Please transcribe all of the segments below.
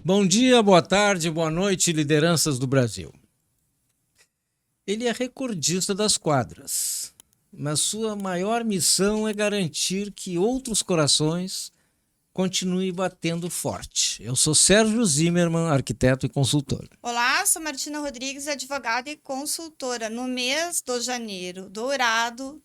Bom dia, boa tarde, boa noite, lideranças do Brasil. Ele é recordista das quadras, mas sua maior missão é garantir que outros corações continuem batendo forte. Eu sou Sérgio Zimmermann, arquiteto e consultor. Olá, sou Martina Rodrigues, advogada e consultora. No mês de janeiro dourado,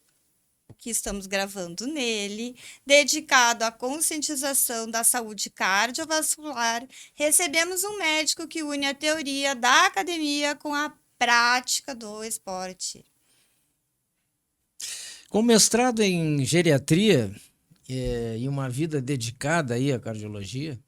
que estamos gravando nele, dedicado à conscientização da saúde cardiovascular, recebemos um médico que une a teoria da academia com a prática do esporte. Com mestrado em geriatria e uma vida dedicada aí à cardiologia,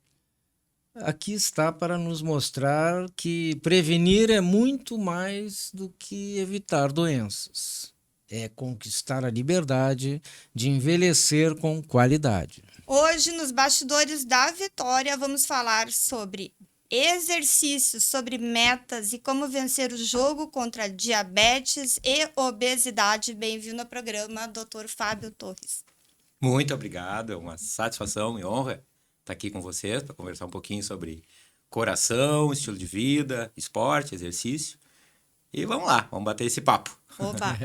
aqui está para nos mostrar que prevenir é muito mais do que evitar doenças. É conquistar a liberdade de envelhecer com qualidade. Hoje, nos bastidores da vitória, vamos falar sobre exercícios, sobre metas e como vencer o jogo contra diabetes e obesidade. Bem-vindo ao programa, Dr. Fábio Torres. Muito obrigado, é uma satisfação e honra estar aqui com vocês para conversar um pouquinho sobre coração, estilo de vida, esporte, exercício. E vamos lá, vamos bater esse papo. Opa!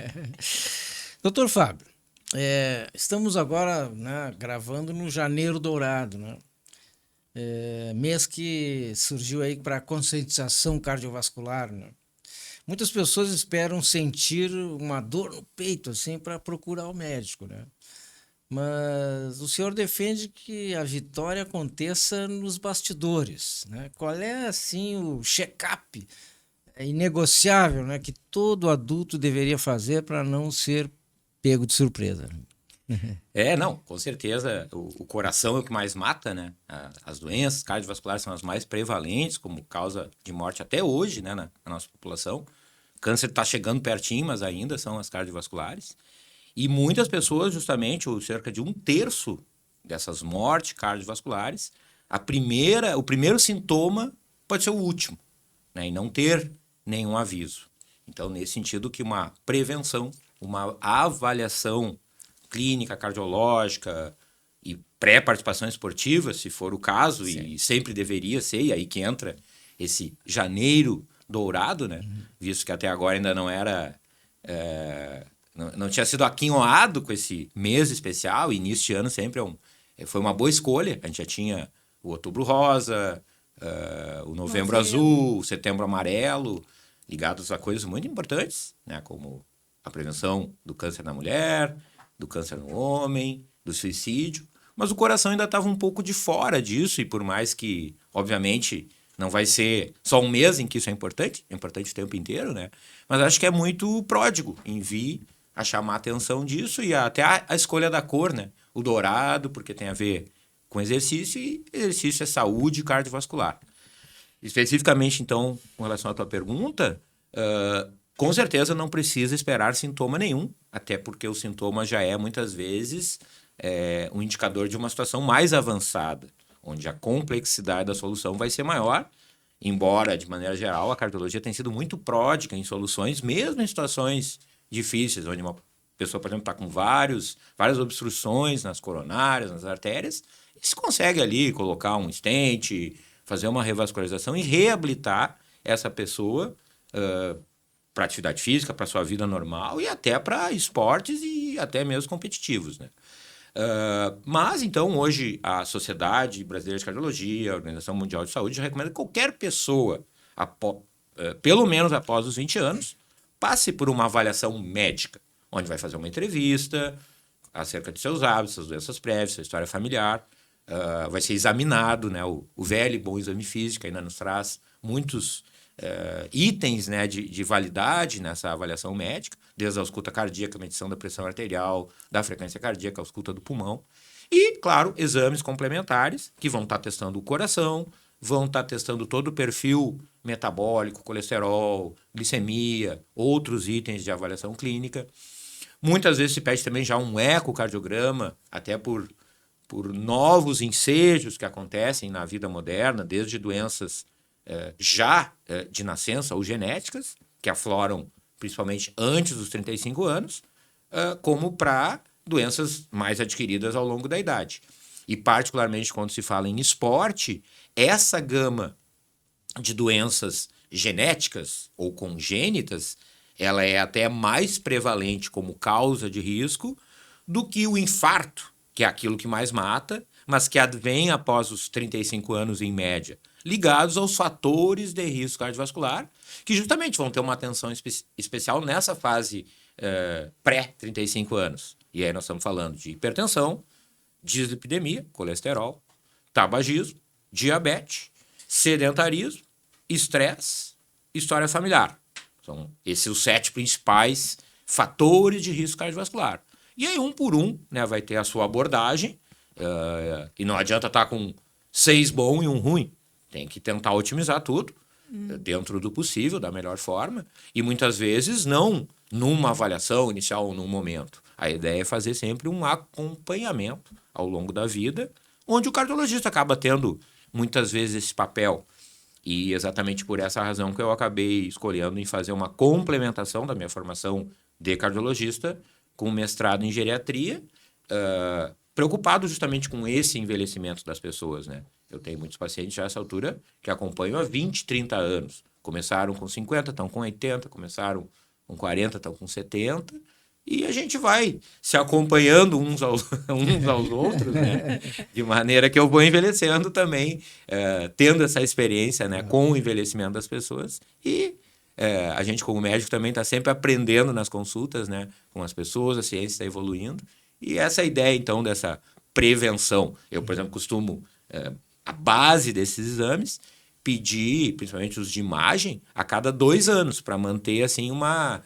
Doutor Fábio, estamos agora, né, gravando no Janeiro Dourado, né? Mês que surgiu aí para conscientização cardiovascular, né? Muitas pessoas esperam sentir uma dor no peito assim para procurar o médico, né? Mas o senhor defende que a vitória aconteça nos bastidores, né? Qual é assim o check-up inegociável, né, que todo adulto deveria fazer para não ser pego de surpresa? Não, com certeza o coração é o que mais mata, né? As doenças cardiovasculares são as mais prevalentes como causa de morte até hoje, né, na nossa população. O câncer está chegando pertinho, mas ainda são as cardiovasculares. E muitas pessoas, justamente, ou cerca de 1/3 dessas mortes cardiovasculares, o primeiro sintoma pode ser o último, né, e não ter nenhum aviso. Então, nesse sentido que uma prevenção, uma avaliação clínica, cardiológica e pré-participação esportiva, se for o caso, sim, e sempre deveria ser, e aí que entra esse janeiro dourado, né? Visto que até agora ainda não era... Não tinha sido aquinhoado com esse mês especial, e início de ano sempre foi uma boa escolha. A gente já tinha o Outubro Rosa, o Novembro Azul, o Setembro Amarelo, ligados a coisas muito importantes, né? Como a prevenção do câncer na mulher, do câncer no homem, do suicídio. Mas o coração ainda estava um pouco de fora disso, e por mais que, obviamente, não vai ser só um mês em que isso é importante o tempo inteiro, né? Mas acho que é muito pródigo em vir a chamar a atenção disso, e até a escolha da cor, né? O dourado, porque tem a ver com exercício, e exercício é saúde cardiovascular. Especificamente, então, com relação à tua pergunta, com certeza não precisa esperar sintoma nenhum, até porque o sintoma já é, muitas vezes, um indicador de uma situação mais avançada, onde a complexidade da solução vai ser maior, embora, de maneira geral, a cardiologia tenha sido muito pródiga em soluções, mesmo em situações difíceis, onde uma pessoa, por exemplo, está com várias obstruções nas coronárias, nas artérias, e se consegue ali colocar um stent, fazer uma revascularização e reabilitar essa pessoa para atividade física, para sua vida normal e até para esportes e até mesmo competitivos, né? Mas, então, hoje a Sociedade Brasileira de Cardiologia, a Organização Mundial de Saúde, já recomenda que qualquer pessoa, pelo menos após os 20 anos, passe por uma avaliação médica, onde vai fazer uma entrevista acerca de seus hábitos, suas doenças prévias, sua história familiar, vai ser examinado, né, o velho e bom exame físico ainda nos traz muitos itens, né, de validade nessa avaliação médica, desde a ausculta cardíaca, a medição da pressão arterial, da frequência cardíaca, a ausculta do pulmão. E, claro, exames complementares que vão estar testando o coração, vão estar testando todo o perfil metabólico, colesterol, glicemia, outros itens de avaliação clínica. Muitas vezes se pede também já um ecocardiograma, até por novos ensejos que acontecem na vida moderna, desde doenças de nascença ou genéticas, que afloram principalmente antes dos 35 anos, como para doenças mais adquiridas ao longo da idade. E particularmente quando se fala em esporte, essa gama de doenças genéticas ou congênitas, ela é até mais prevalente como causa de risco do que o infarto, que é aquilo que mais mata, mas que advém após os 35 anos em média, ligados aos fatores de risco cardiovascular, que justamente vão ter uma atenção especial nessa fase pré-35 anos. E aí nós estamos falando de hipertensão, dislipidemia, colesterol, tabagismo, diabetes, sedentarismo, estresse, história familiar. São esses os 7 principais fatores de risco cardiovascular. E aí, um por um, né, vai ter a sua abordagem, e não adianta estar com 6 bons e um ruim. Tem que tentar otimizar tudo, dentro do possível, da melhor forma, e muitas vezes não numa avaliação inicial ou num momento. A ideia é fazer sempre um acompanhamento ao longo da vida, onde o cardiologista acaba tendo muitas vezes esse papel. E exatamente por essa razão que eu acabei escolhendo em fazer uma complementação da minha formação de cardiologista com mestrado em geriatria, preocupado justamente com esse envelhecimento das pessoas, né? Eu tenho muitos pacientes já a essa altura que acompanho há 20, 30 anos. Começaram com 50, estão com 80, começaram com 40, estão com 70, e a gente vai se acompanhando uns aos outros, né? De maneira que eu vou envelhecendo também, tendo essa experiência, né, com o envelhecimento das pessoas. E a gente, como médico, também está sempre aprendendo nas consultas, né, com as pessoas, a ciência está evoluindo. E essa ideia, então, dessa prevenção. Eu, por exemplo, costumo, a base desses exames, pedir, principalmente os de imagem, a cada 2 anos, para manter, assim, uma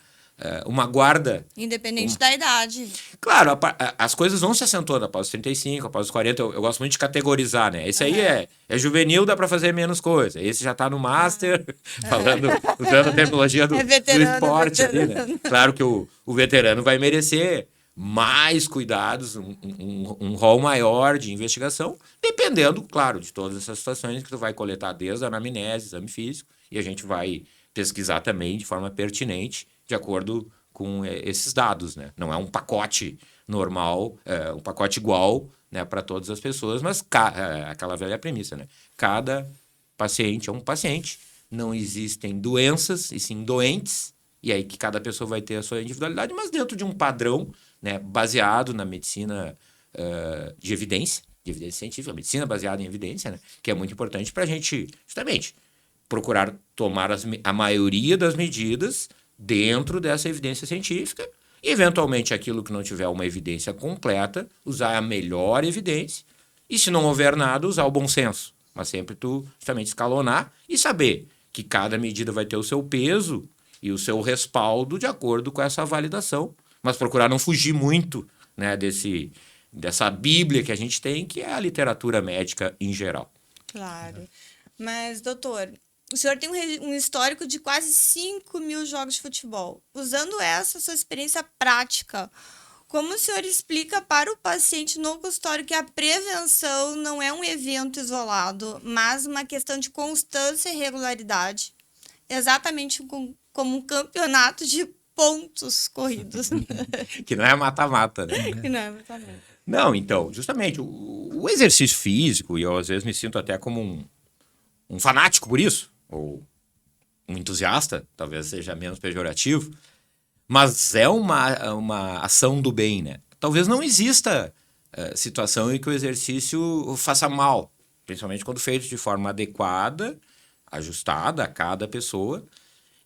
guarda. Independente da idade. Claro, as coisas vão se acentuando após os 35, após os 40. Eu gosto muito de categorizar, né? Esse aí é juvenil, dá para fazer menos coisa. Esse já está no master, usando a terminologia do esporte ali, né? Claro que o veterano vai merecer mais cuidados, um rol maior de investigação, dependendo, claro, de todas essas situações que tu vai coletar desde a anamnese, exame físico, e a gente vai pesquisar também de forma pertinente, de acordo com esses dados, né? Não é um pacote normal, um pacote igual, né, para todas as pessoas, mas aquela velha premissa, né? Cada paciente é um paciente, não existem doenças, e sim doentes, e aí que cada pessoa vai ter a sua individualidade, mas dentro de um padrão, né, baseado na medicina de evidência científica, medicina baseada em evidência, né, que é muito importante para a gente, justamente, procurar tomar a maioria das medidas dentro dessa evidência científica e, eventualmente, aquilo que não tiver uma evidência completa, usar a melhor evidência e, se não houver nada, usar o bom senso. Mas sempre tu, justamente, escalonar e saber que cada medida vai ter o seu peso e o seu respaldo de acordo com essa validação, mas procurar não fugir muito, né, dessa bíblia que a gente tem, que é a literatura médica em geral. Claro. Mas, doutor, o senhor tem um histórico de quase 5.000 jogos de futebol. Usando essa sua experiência prática, como o senhor explica para o paciente no consultório que a prevenção não é um evento isolado, mas uma questão de constância e regularidade, exatamente como um campeonato de pontos corridos? Que não é mata-mata, né? Que não é mata-mata. Não, então, justamente, o exercício físico, e eu às vezes me sinto até como um fanático por isso, ou um entusiasta, talvez seja menos pejorativo, mas é uma ação do bem, né? Talvez não exista situação em que o exercício faça mal, principalmente quando feito de forma adequada, ajustada a cada pessoa,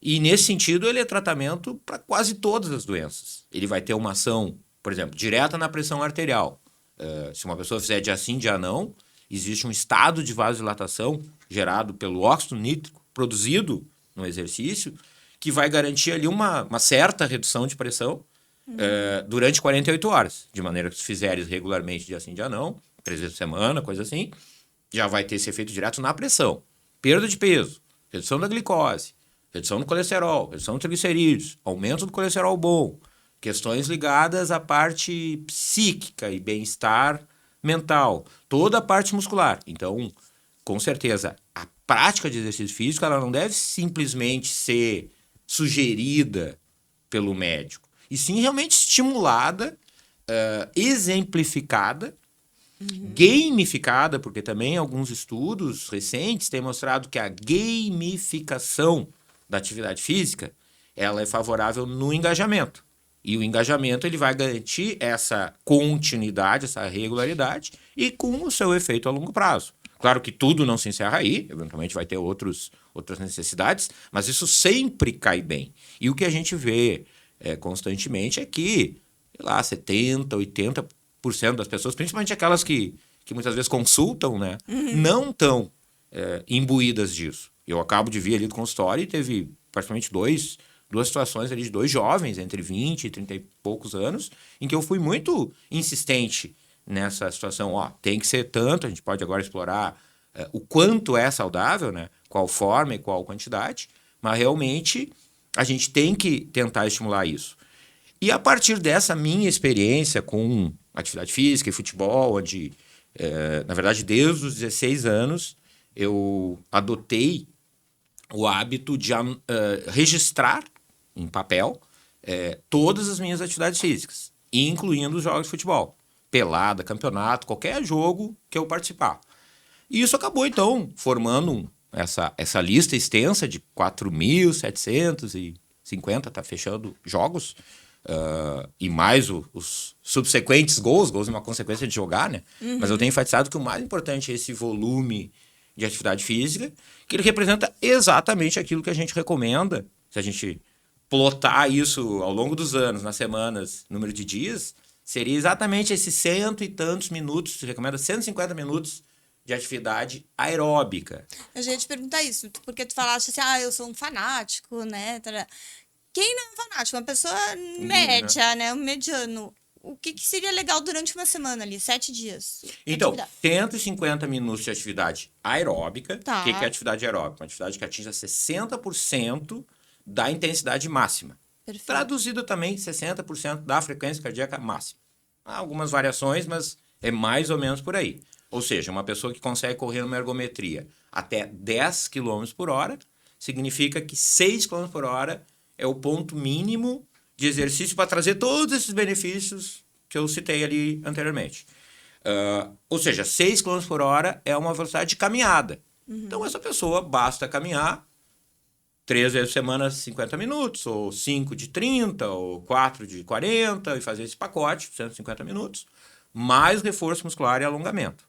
e nesse sentido ele é tratamento para quase todas as doenças. Ele vai ter uma ação, por exemplo, direta na pressão arterial. Se uma pessoa fizer dia sim, dia não, existe um estado de vasodilatação gerado pelo óxido nítrico produzido no exercício que vai garantir ali uma certa redução de pressão durante 48 horas. De maneira que se fizeres regularmente dia sim, dia não, 3 vezes por semana, coisa assim, já vai ter esse efeito direto na pressão. Perda de peso, redução da glicose, redução do colesterol, redução do triglicerídeos, aumento do colesterol bom, questões ligadas à parte psíquica e bem-estar mental, toda a parte muscular. Então, com certeza, a prática de exercício físico ela não deve simplesmente ser sugerida pelo médico, e sim realmente estimulada, exemplificada Gamificada, porque também alguns estudos recentes têm mostrado que a gamificação da atividade física, ela é favorável no engajamento. E o engajamento ele vai garantir essa continuidade, essa regularidade e com o seu efeito a longo prazo. Claro que tudo não se encerra aí, eventualmente vai ter outras necessidades, mas isso sempre cai bem. E o que a gente vê constantemente é que, sei lá, 70%, 80% das pessoas, principalmente aquelas que muitas vezes consultam, né, não estão imbuídas disso. Eu acabo de vir ali do consultório e teve praticamente duas situações ali de 2 jovens, entre 20 e 30 e poucos anos, em que eu fui muito insistente nessa situação. Tem que ser tanto, a gente pode agora explorar o quanto é saudável, né? Qual forma e qual quantidade, mas realmente a gente tem que tentar estimular isso. E a partir dessa minha experiência com atividade física e futebol, onde, na verdade, desde os 16 anos, eu adotei o hábito de registrar em papel todas as minhas atividades físicas, incluindo os jogos de futebol, pelada, campeonato, qualquer jogo que eu participar. E isso acabou, então, formando essa lista extensa de 4.750, tá fechando jogos, e mais os subsequentes gols é uma consequência de jogar, né? Mas eu tenho enfatizado que o mais importante é esse volume de atividade física, que ele representa exatamente aquilo que a gente recomenda. Se a gente plotar isso ao longo dos anos, nas semanas, número de dias, seria exatamente esses 100 e tantos minutos, se recomenda 150 minutos de atividade aeróbica. Eu já ia te perguntar isso, porque tu falaste assim, eu sou um fanático, né? Quem não é um fanático? Uma pessoa média, né? Um mediano. O que seria legal durante uma semana ali? 7 dias? Então, Atividade. 150 minutos de atividade aeróbica. Tá. O que é atividade aeróbica? Uma atividade que atinja 60% da intensidade máxima. Perfeito. Traduzido também 60% da frequência cardíaca máxima. Há algumas variações, mas é mais ou menos por aí. Ou seja, uma pessoa que consegue correr numa ergometria até 10 km por hora, significa que 6 km por hora é o ponto mínimo de exercício para trazer todos esses benefícios que eu citei ali anteriormente. Ou seja, 6 km por hora é uma velocidade de caminhada. Então, essa pessoa basta caminhar 3 vezes por semana 50 minutos, ou 5 de 30, ou 4 de 40, e fazer esse pacote, 150 minutos, mais reforço muscular e alongamento.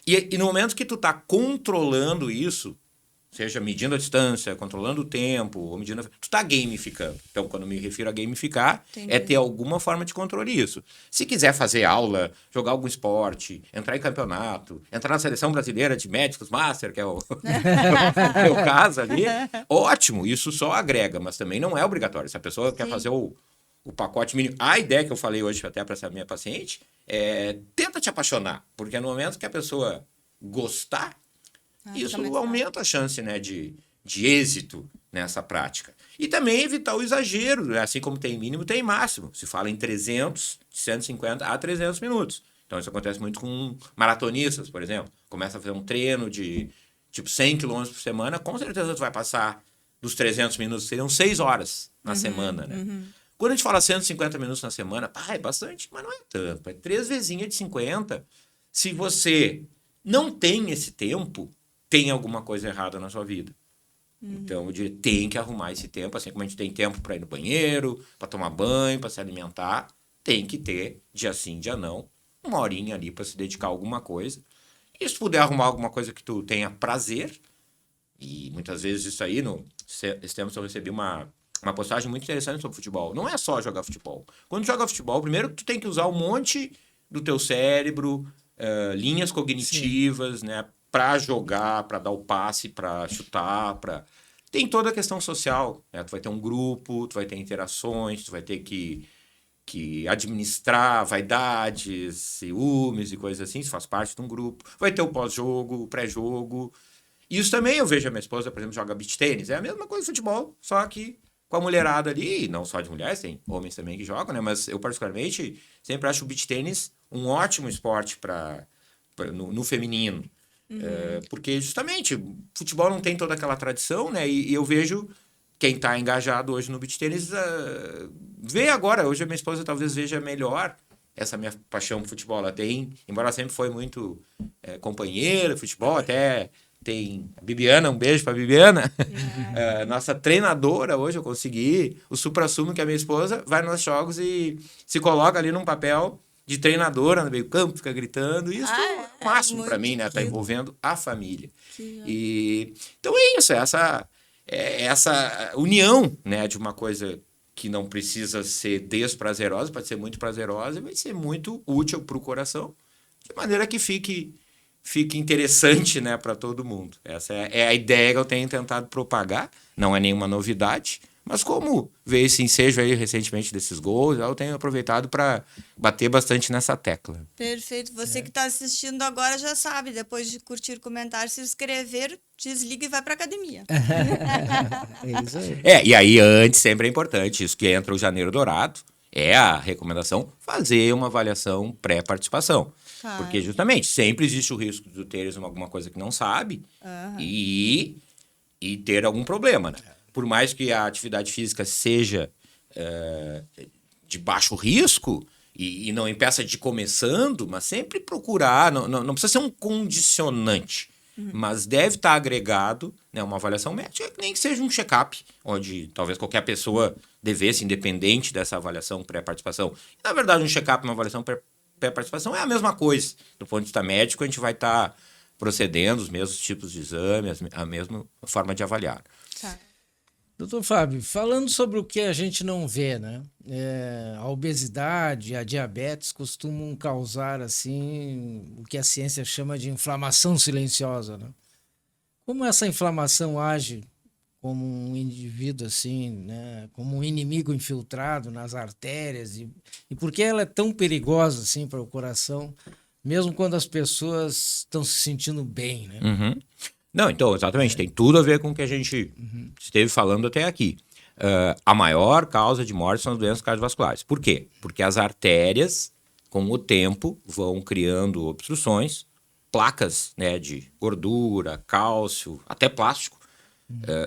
E no momento que tu está controlando isso, seja medindo a distância, controlando o tempo, ou medindo... Tu está gamificando. Então, quando me refiro a gamificar, Entendi. é ter alguma forma de controle isso. Se quiser fazer aula, jogar algum esporte, entrar em campeonato, entrar na seleção brasileira de médicos master, que é o meu caso ali, ótimo, isso só agrega, mas também não é obrigatório. Se a pessoa quer fazer o pacote mínimo... A ideia que eu falei hoje até para essa minha paciente tenta te apaixonar, porque no momento que a pessoa gostar, isso aumenta a chance, né, de êxito nessa prática. E também evitar o exagero, né? Assim como tem mínimo, tem máximo. Se fala em 300, de 150 a 300 minutos. Então isso acontece muito com maratonistas, por exemplo. Começa a fazer um treino de tipo 100 km por semana, com certeza tu vai passar dos 300 minutos, seriam 6 horas na semana, né? Quando a gente fala 150 minutos na semana, é bastante, mas não é tanto. É 3 vezinhas de 50. Se você não tem esse tempo, tem alguma coisa errada na sua vida. Então, eu diria, tem que arrumar esse tempo, assim como a gente tem tempo para ir no banheiro, para tomar banho, para se alimentar, tem que ter, dia sim, dia não, uma horinha ali para se dedicar a alguma coisa. E se puder arrumar alguma coisa que tu tenha prazer, e muitas vezes isso aí, esse tempo eu recebi uma postagem muito interessante sobre futebol. Não é só jogar futebol. Quando joga futebol, primeiro tu tem que usar um monte do teu cérebro, linhas cognitivas, né? Para jogar, para dar o passe, para chutar, tem toda a questão social, né? Tu vai ter um grupo, tu vai ter interações, tu vai ter que administrar vaidades, ciúmes e coisas assim, isso faz parte de um grupo. Vai ter o pós-jogo, o pré-jogo. Isso também eu vejo a minha esposa, por exemplo, joga beach tênis. É a mesma coisa do futebol, só que com a mulherada ali, e não só de mulheres, tem homens também que jogam, né? Mas eu particularmente sempre acho o beach tênis um ótimo esporte no feminino. Porque justamente futebol não tem toda aquela tradição, né? E eu vejo quem está engajado hoje no beach tênis vê agora. Hoje a minha esposa talvez veja melhor essa minha paixão por futebol. Ela tem, embora ela sempre foi muito companheira de futebol, até tem a Bibiana, um beijo pra Bibiana. Nossa treinadora, hoje eu consegui o suprassumo que a minha esposa vai nos jogos e se coloca ali num papel de treinadora no meio campo, fica gritando. Isso é o máximo para mim, né? Tá envolvendo a família. E então é isso, essa união, né, de uma coisa que não precisa ser desprazerosa, pode ser muito prazerosa e vai ser muito útil para o coração, de maneira que fique interessante, né, para todo mundo. Essa é a ideia que eu tenho tentado propagar, não é nenhuma novidade, mas como veio esse ensejo aí recentemente desses gols, eu tenho aproveitado para bater bastante nessa tecla. Perfeito. Você que está assistindo agora já sabe, depois de curtir, comentar, se inscrever, desliga e vai para academia. É isso aí. E aí antes sempre é importante, isso que entra o Janeiro Dourado, é a recomendação fazer uma avaliação pré-participação. Claro. Porque justamente sempre existe o risco de tu teres alguma coisa que não sabe e ter algum problema, né? Por mais que a atividade física seja de baixo risco e não impeça de ir começando, mas sempre procurar, não precisa ser um condicionante, mas deve estar agregado, né, uma avaliação médica, nem que seja um check-up, onde talvez qualquer pessoa devesse, independente dessa avaliação pré-participação. Na verdade, um check-up e uma avaliação pré-participação é a mesma coisa. Do ponto de vista médico, a gente vai estar procedendo os mesmos tipos de exame, a mesma forma de avaliar. Tá. Doutor Fábio, falando sobre o que a gente não vê, né? A obesidade, a diabetes costumam causar, assim, o que a ciência chama de inflamação silenciosa, né? Como essa inflamação age como um indivíduo, assim, né? Como um inimigo infiltrado nas artérias e por que ela é tão perigosa, assim, para o coração, mesmo quando as pessoas estão se sentindo bem, né? Não, então, exatamente, tem tudo a ver com o que a gente esteve falando até aqui. A maior causa de morte são as doenças cardiovasculares. Por quê? Porque as artérias, com o tempo, vão criando obstruções, placas, né, de gordura, cálcio, até plástico,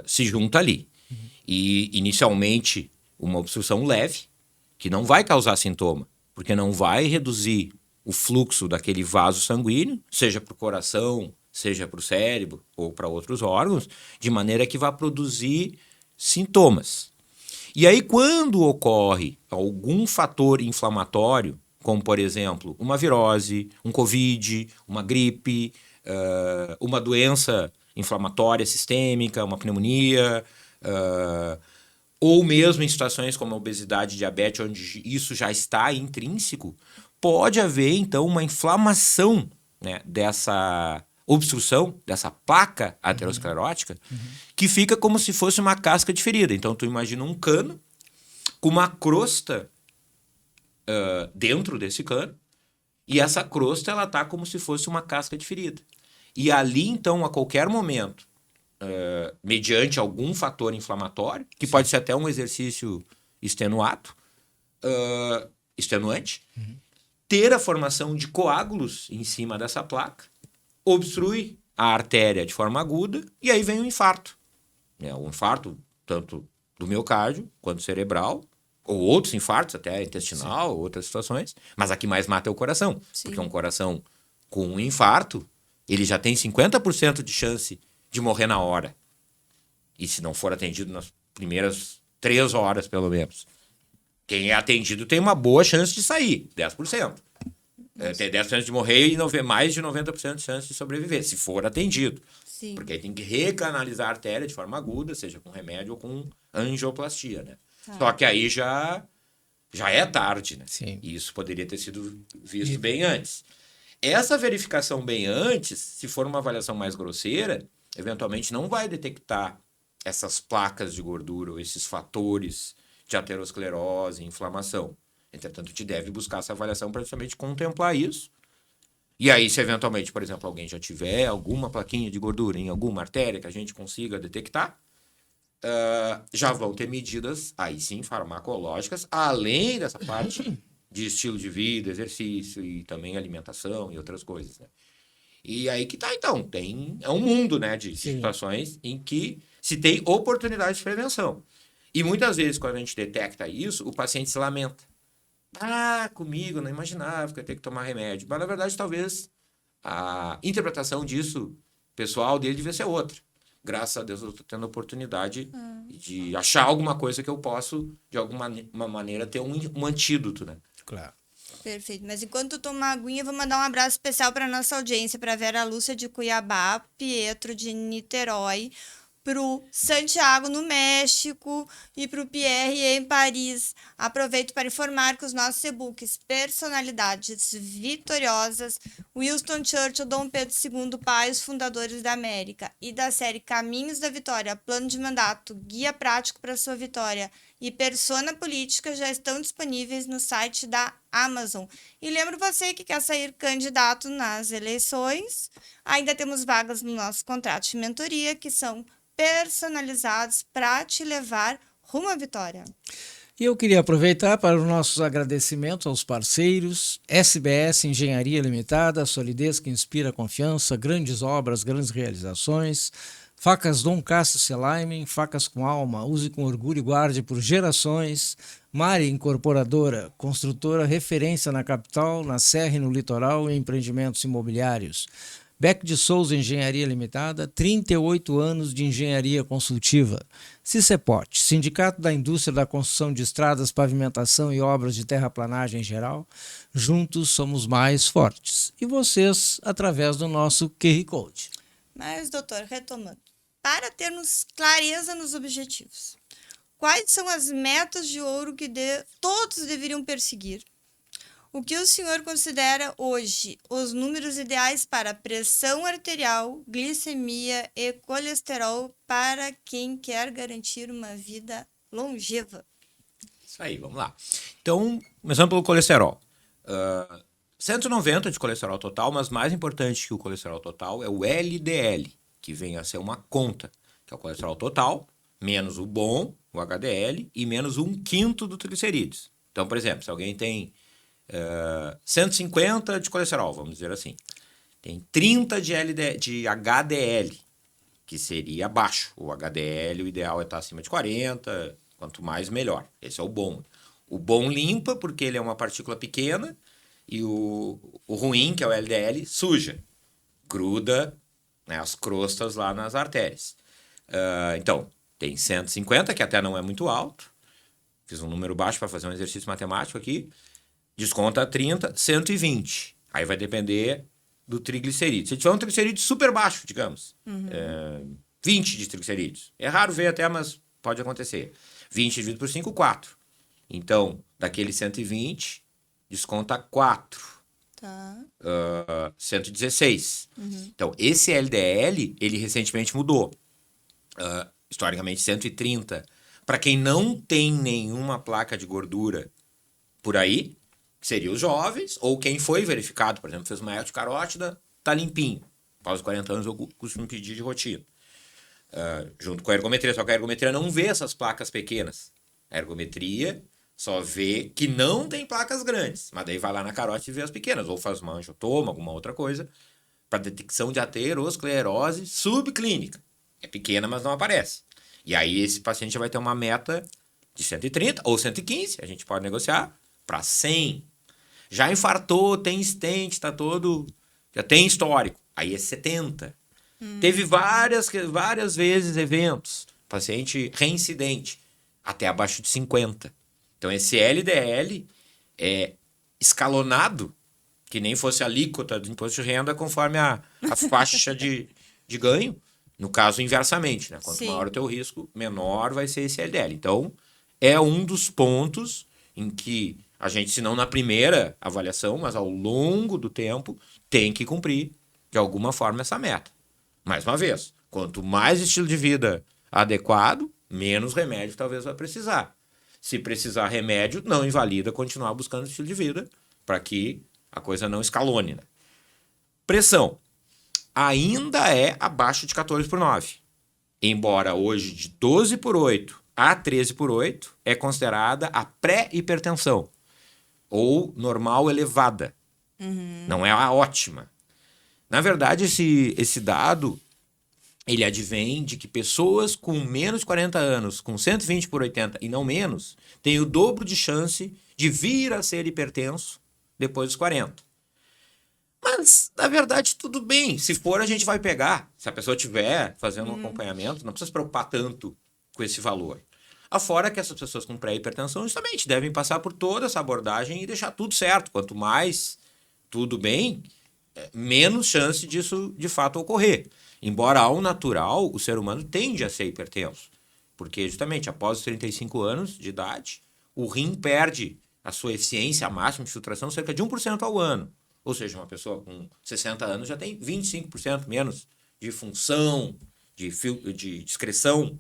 se junta ali. E, inicialmente, uma obstrução leve, que não vai causar sintoma, porque não vai reduzir o fluxo daquele vaso sanguíneo, seja para o coração, seja para o cérebro ou para outros órgãos, de maneira que vai produzir sintomas. E aí, quando ocorre algum fator inflamatório, como, por exemplo, uma virose, um Covid, uma gripe, uma doença inflamatória sistêmica, uma pneumonia, ou mesmo em situações como a obesidade e diabetes, onde isso já está intrínseco, pode haver, então, uma inflamação, né, dessa obstrução, dessa placa aterosclerótica, que fica como se fosse uma casca de ferida. Então, tu imagina um cano com uma crosta dentro desse cano, e essa crosta, ela tá como se fosse uma casca de ferida. E ali, então, a qualquer momento, mediante algum fator inflamatório, que pode ser até um exercício extenuante, ter a formação de coágulos em cima dessa placa, obstrui a artéria de forma aguda e aí vem o infarto. O infarto, tanto do miocárdio quanto cerebral, ou outros infartos, até intestinal, outras situações, mas a que mais mata é o coração. Sim. Porque um coração com um infarto, ele já tem 50% de chance de morrer na hora. E se não for atendido nas primeiras 3 horas, pelo menos. Quem é atendido tem uma boa chance de sair, 10%. Tem 10% de morrer e mais de 90% de chance de sobreviver, se for atendido. Sim. Porque aí tem que recanalizar a artéria de forma aguda, seja com remédio ou com angioplastia, né? Só que aí já é tarde, né? Sim. E isso poderia ter sido visto bem antes. Essa verificação bem antes, se for uma avaliação mais grosseira, eventualmente não vai detectar essas placas de gordura ou esses fatores de aterosclerose, inflamação. Entretanto, te deve buscar essa avaliação para justamente contemplar isso. E aí, se eventualmente, por exemplo, alguém já tiver alguma plaquinha de gordura em alguma artéria que a gente consiga detectar, já vão ter medidas, aí sim, farmacológicas, além dessa parte de estilo de vida, exercício e também alimentação e outras coisas, né? E aí que tá, então, é um mundo, né, de situações em que se tem oportunidade de prevenção. E muitas vezes, quando a gente detecta isso, o paciente se lamenta. comigo, eu não imaginava que eu ia ter que tomar remédio. Mas, na verdade, talvez a interpretação disso, pessoal dele, devia ser outra. Graças a Deus eu estou tendo a oportunidade de achar alguma coisa que eu posso, de alguma maneira, ter um antídoto, né? Claro. Perfeito. Mas enquanto tu toma uma aguinha, eu vou mandar um abraço especial para nossa audiência, para Vera Lúcia de Cuiabá, Pietro de Niterói, pro Santiago no México e pro Pierre em Paris. Aproveito para informar que os nossos e-books Personalidades Vitoriosas, Winston Churchill, Dom Pedro II, Pai, os Fundadores da América, e da série Caminhos da Vitória, Plano de Mandato, Guia Prático para sua Vitória e Persona Política já estão disponíveis no site da Amazon. E lembro você que quer sair candidato nas eleições, ainda temos vagas no nosso contrato de mentoria, que são personalizados para te levar rumo à vitória. E eu queria aproveitar para os nossos agradecimentos aos parceiros, SBS Engenharia Limitada, solidez que inspira confiança, grandes obras, grandes realizações, Facas Dom Cássio Selaimen, facas com alma, use com orgulho e guarde por gerações, Mari Incorporadora, construtora referência na capital, na serra e no litoral em empreendimentos imobiliários, Beck de Souza Engenharia Limitada, 38 anos de engenharia consultiva. Ciceport, Sindicato da Indústria da Construção de Estradas, Pavimentação e Obras de Terraplanagem em geral. Juntos somos mais fortes. E vocês, através do nosso QR Code. Mas, doutor, retomando, para termos clareza nos objetivos, quais são as metas de ouro que todos deveriam perseguir? O que o senhor considera hoje os números ideais para pressão arterial, glicemia e colesterol para quem quer garantir uma vida longeva? Isso aí, vamos lá. Então, começando pelo colesterol. 190 de colesterol total, mas mais importante que o colesterol total é o LDL, que vem a ser uma conta, que é o colesterol total, menos o bom, o HDL, e menos 1/5 do triglicerídeos. Então, por exemplo, se alguém tem 150 de colesterol, vamos dizer assim. Tem 30 de HDL, que seria baixo. O HDL, o ideal é estar acima de 40, quanto mais, melhor. Esse é o bom. O bom limpa, porque ele é uma partícula pequena, e o ruim, que é o LDL, suja. Gruda, né, as crostas lá nas artérias. Então, tem 150, que até não é muito alto. Fiz um número baixo para fazer um exercício matemático aqui. Desconta 30, 120. Aí vai depender do triglicerídeo. Se tiver um triglicerídeo super baixo, digamos, 20 de triglicerídeos. É raro ver até, mas pode acontecer. 20 dividido por 5, 4. Então, daquele 120, desconta 4. Tá. 116. Então, esse LDL, ele recentemente mudou. Historicamente, 130. Para quem não tem nenhuma placa de gordura por aí, que seriam os jovens, ou quem foi verificado, por exemplo, fez uma ecto carótida, tá limpinho. Após os 40 anos eu costumo pedir de rotina. Junto com a ergometria, só que a ergometria não vê essas placas pequenas. A ergometria só vê que não tem placas grandes, mas daí vai lá na carótida e vê as pequenas, ou faz uma angiotoma, alguma outra coisa, para detecção de aterosclerose subclínica. É pequena, mas não aparece. E aí esse paciente vai ter uma meta de 130 ou 115, a gente pode negociar, para 100. Já infartou, tem stent, tá todo... Já tem histórico. Aí é 70. Teve várias vezes eventos. Paciente reincidente. Até abaixo de 50. Então esse LDL é escalonado, que nem fosse a alíquota do imposto de renda, conforme a faixa de ganho. No caso, inversamente, né? Quanto maior o teu risco, menor vai ser esse LDL. Então, é um dos pontos em que a gente, se não na primeira avaliação, mas ao longo do tempo, tem que cumprir, de alguma forma, essa meta. Mais uma vez, quanto mais estilo de vida adequado, menos remédio talvez vai precisar. Se precisar remédio, não invalida continuar buscando estilo de vida, para que a coisa não escalone, né? Pressão. Ainda é abaixo de 14/9. Embora hoje de 12/8 a 13/8 é considerada a pré-hipertensão, ou normal elevada. Não é a ótima. Na verdade, esse dado ele advém de que pessoas com menos de 40 anos, com 120/80 e não menos, têm o dobro de chance de vir a ser hipertenso depois dos 40. Mas, na verdade, tudo bem. Se for, a gente vai pegar. Se a pessoa estiver fazendo um acompanhamento, não precisa se preocupar tanto com esse valor. Afora que essas pessoas com pré-hipertensão justamente devem passar por toda essa abordagem e deixar tudo certo. Quanto mais tudo bem, menos chance disso de fato ocorrer. Embora ao natural, o ser humano tende a ser hipertenso. Porque justamente após os 35 anos de idade, o rim perde a sua eficiência máxima de filtração cerca de 1% ao ano. Ou seja, uma pessoa com 60 anos já tem 25% menos de função, de excreção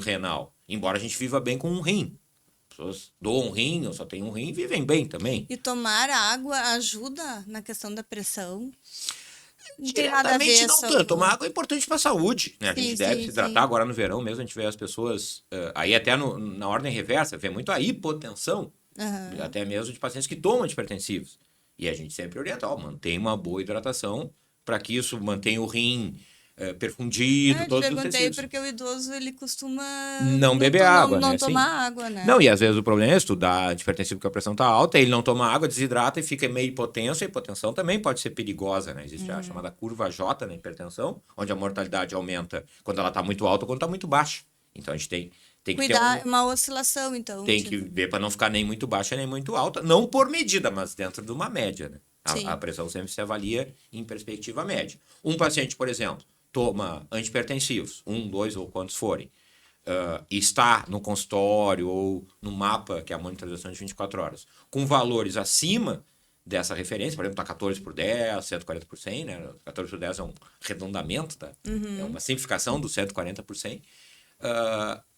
renal. Embora a gente viva bem com um rim. Pessoas doam um rim ou só tem um rim vivem bem também. E tomar água ajuda na questão da pressão? Não tem nada a ver. Não tanto. Tomar água é importante para a saúde, né? A gente deve se hidratar. Sim. Agora no verão mesmo, a gente vê as pessoas, aí até na ordem reversa, vê muito a hipotensão, até mesmo de pacientes que tomam antipertensivos. E a gente sempre orienta, mantenha uma boa hidratação para que isso mantenha o rim perfundido, todos os tecidos. Eu perguntei porque o idoso, ele costuma não beber água, não né? tomar água, né? Não, e às vezes o problema é estudar antipertensivo porque a pressão está alta, ele não toma água, desidrata e fica meio hipotenso. A hipotensão também pode ser perigosa, né? Existe a chamada curva J na hipertensão, onde a mortalidade aumenta quando ela está muito alta ou quando está muito baixa. Então a gente tem que cuidar, uma oscilação, então. Tem que ver para não ficar nem muito baixa nem muito alta, não por medida, mas dentro de uma média, né? A pressão sempre se avalia em perspectiva média. Um paciente, por exemplo, toma antipertensivos, 1, 2 ou quantos forem, está no consultório ou no mapa, que é a monitorização de 24 horas, com valores acima dessa referência, por exemplo, está 14/10, 140%, né? 14/10 é um arredondamento, tá? É uma simplificação do 140%.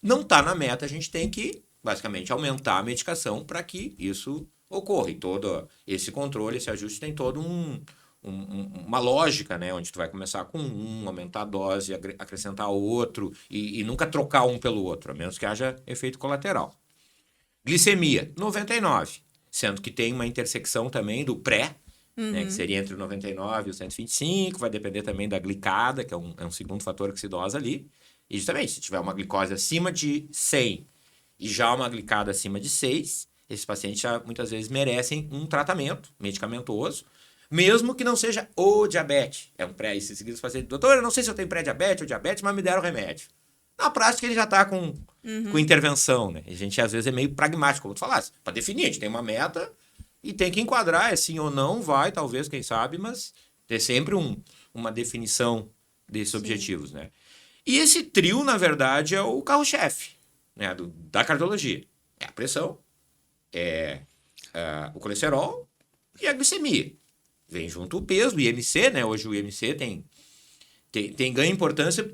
Não está na meta, a gente tem que, basicamente, aumentar a medicação para que isso ocorra. E todo esse controle, esse ajuste tem todo uma lógica, né? Onde tu vai começar com aumentar a dose, acrescentar outro e nunca trocar um pelo outro, a menos que haja efeito colateral. Glicemia, 99, sendo que tem uma intersecção também do pré, né, que seria entre o 99 e o 125, vai depender também da glicada, que é um segundo fator que se dosa ali. E justamente, se tiver uma glicose acima de 100 e já uma glicada acima de 6, esses pacientes já muitas vezes merecem um tratamento medicamentoso, mesmo que não seja o diabetes. É um pré, e se seguir os pacientes, doutor, eu não sei se eu tenho pré-diabetes ou diabetes, mas me deram remédio. Na prática, ele já está com intervenção, né? A gente, às vezes, é meio pragmático, como tu falasse. Para definir, a gente tem uma meta e tem que enquadrar, é sim ou não, vai, talvez, quem sabe, mas ter sempre uma definição desses objetivos, né? E esse trio, na verdade, é o carro-chefe, né, da cardiologia. É a pressão, o colesterol e a glicemia. Vem junto o peso, o IMC, né? Hoje o IMC tem ganho importância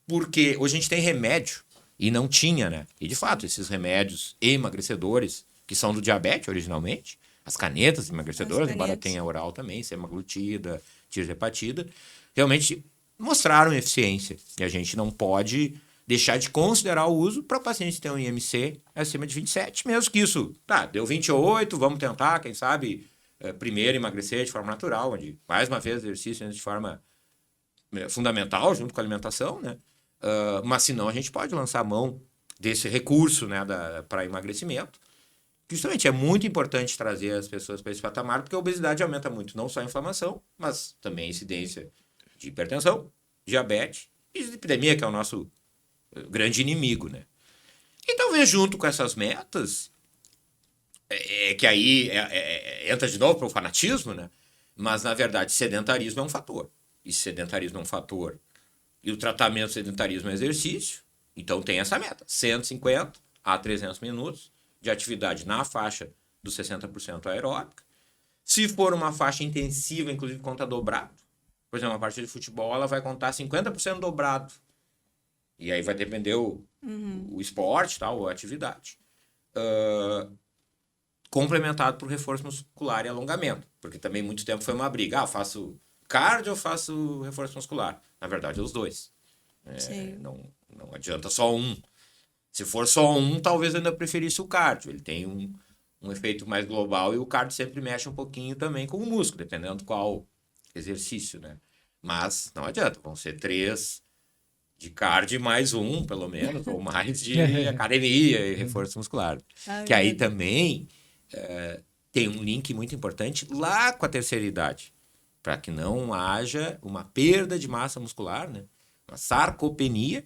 porque hoje a gente tem remédio e não tinha, né? E, de fato, esses remédios emagrecedores, que são do diabetes originalmente, as canetas emagrecedoras, embora tenha oral também, semaglutida, tirzepatida, realmente mostraram eficiência. E a gente não pode deixar de considerar o uso para pacientes que têm um IMC acima de 27, mesmo que isso, deu 28, vamos tentar, quem sabe, primeiro emagrecer de forma natural, onde, mais uma vez, exercício de forma fundamental, junto com a alimentação, né? Mas, se não, a gente pode lançar a mão desse recurso, né, para emagrecimento. Justamente, é muito importante trazer as pessoas para esse patamar, porque a obesidade aumenta muito, não só a inflamação, mas também a incidência de hipertensão, diabetes e dislipidemia, que é o nosso grande inimigo, né? E talvez junto com essas metas, que aí entra de novo para o fanatismo, né? Mas, na verdade, sedentarismo é um fator. E sedentarismo é um fator. E o tratamento do sedentarismo é exercício. Então, tem essa meta. 150 a 300 minutos de atividade na faixa dos 60% aeróbica. Se for uma faixa intensiva, inclusive conta dobrado. Por exemplo, uma partida de futebol, ela vai contar 50% dobrado. E aí vai depender o esporte, tal, a atividade. Complementado por reforço muscular e alongamento. Porque também muito tempo foi uma briga. Eu faço cardio ou faço reforço muscular? Na verdade, os dois. Não adianta só um. Se for só um, talvez eu ainda preferisse o cardio. Ele tem um efeito mais global e o cardio sempre mexe um pouquinho também com o músculo, dependendo qual exercício, né? Mas não adianta, vão ser 3 de cardio mais um, pelo menos, ou mais de academia e reforço muscular. Que aí também tem um link muito importante lá com a terceira idade, para que não haja uma perda de massa muscular, né? Uma sarcopenia,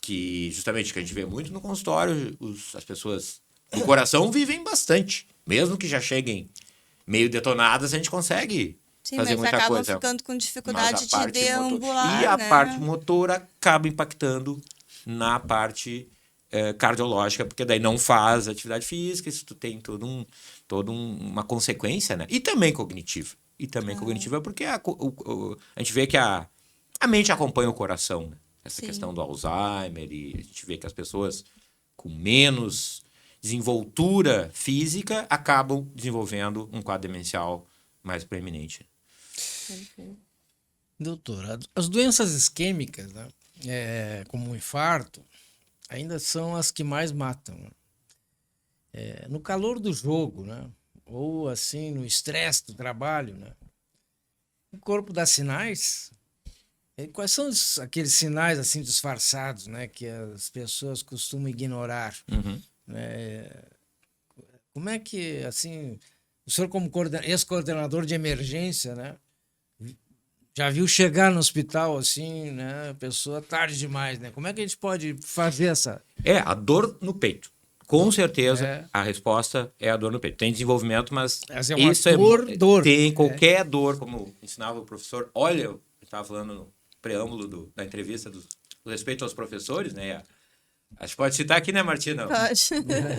que justamente que a gente vê muito no consultório, as pessoas do coração vivem bastante. Mesmo que já cheguem meio detonadas, a gente consegue Sim, fazer mas muita acabam coisa. ficando com dificuldade Mas a parte de deambular, motor... E a né? parte motora acaba impactando na parte cardiológica, porque daí não faz atividade física, isso tu tem uma consequência, né? E também cognitiva. E também cognitiva porque a gente vê que a mente acompanha o coração, né? Essa questão do Alzheimer, e a gente vê que as pessoas com menos desenvoltura física acabam desenvolvendo um quadro demencial mais preeminente. Doutor, as doenças isquêmicas, né, como o infarto, ainda são as que mais matam, né? No calor do jogo, né, ou assim, no estresse do trabalho, né, o corpo dá sinais. E quais são aqueles sinais assim disfarçados, né, que as pessoas costumam ignorar? Né? Como é que, assim, o senhor como ex-coordenador de emergência, né, já viu chegar no hospital assim, né, a pessoa tarde demais, né? Como é que a gente pode fazer essa... A dor no peito. Com certeza, a resposta é a dor no peito. Tem desenvolvimento, mas Essa é uma isso dor. Tem qualquer dor, como ensinava o professor. Olha, eu estava falando no preâmbulo da entrevista do respeito aos professores, né? Acho que pode citar aqui, né, Martina? Pode.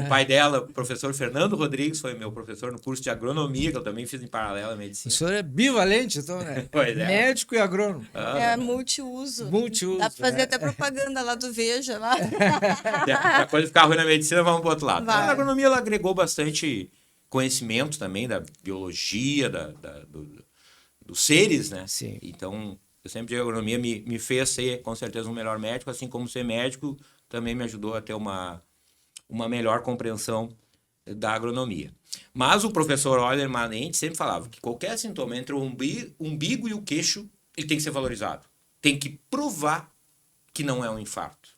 O pai dela, o professor Fernando Rodrigues, foi meu professor no curso de agronomia, que eu também fiz em paralelo à O medicina. senhor é bivalente, então, né? Pois é. Médico e agrônomo. É multiuso. Multiuso, Dá pra fazer até propaganda lá do Veja, lá. Se a coisa ficar ruim na medicina, vamos pro outro lado. Vai. A agronomia ela agregou bastante conhecimento também da biologia, dos seres, né? Sim. Então, eu sempre digo, a agronomia me fez ser, com certeza, um melhor médico, assim como ser médico também me ajudou a ter uma melhor compreensão da agronomia. Mas o professor Euler Manente sempre falava que qualquer sintoma entre o umbigo e o queixo, ele tem que ser valorizado. Tem que provar que não é um infarto.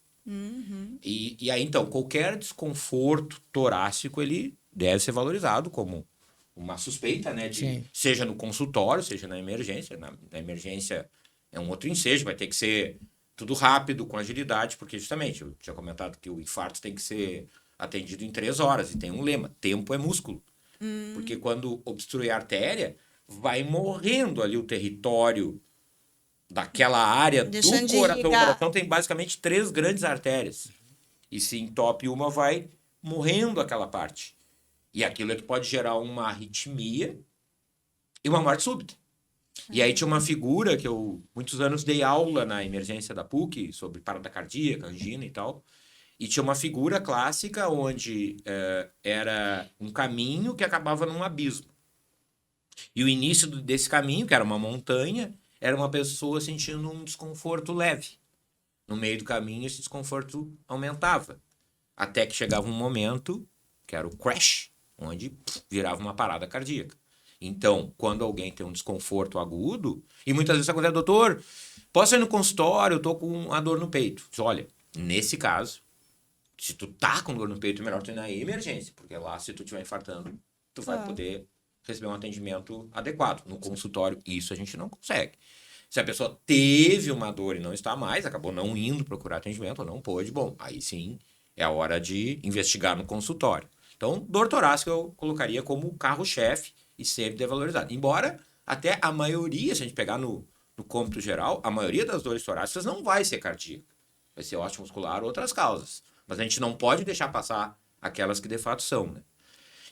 E aí, então, qualquer desconforto torácico, ele deve ser valorizado como uma suspeita, né? Seja no consultório, seja na emergência. Na emergência é um outro ensejo, vai ter que ser tudo rápido, com agilidade, porque justamente, eu tinha comentado que o infarto tem que ser atendido em 3 horas, e tem um lema, tempo é músculo. Porque quando obstrui a artéria, vai morrendo ali o território daquela área Deixando do de coração. O irrigar. coração tem basicamente 3 grandes artérias. E se entope uma, vai morrendo aquela parte. E aquilo é que pode gerar uma arritmia e uma morte súbita. E aí tinha uma figura que eu, muitos anos, dei aula na emergência da PUC sobre parada cardíaca, angina e tal. E tinha uma figura clássica onde era um caminho que acabava num abismo. E o início desse caminho, que era uma montanha, era uma pessoa sentindo um desconforto leve. No meio do caminho, esse desconforto aumentava. Até que chegava um momento, que era o crash, onde virava uma parada cardíaca. Então, quando alguém tem um desconforto agudo, e muitas vezes acontece, doutor, posso ir no consultório, eu tô com a dor no peito. Diz, olha, nesse caso, se tu tá com dor no peito, é melhor tu ir na emergência, porque lá, se tu estiver infartando, tu vai poder receber um atendimento adequado. No consultório, isso a gente não consegue. Se a pessoa teve uma dor e não está mais, acabou não indo procurar atendimento, ou não pôde, bom, aí sim é a hora de investigar no consultório. Então, dor torácica eu colocaria como carro-chefe e sempre devalorizado. Embora até a maioria, se a gente pegar no cômputo geral, a maioria das dores torácicas não vai ser cardíaca. Vai ser osteomuscular ou outras causas. Mas a gente não pode deixar passar aquelas que de fato são, né?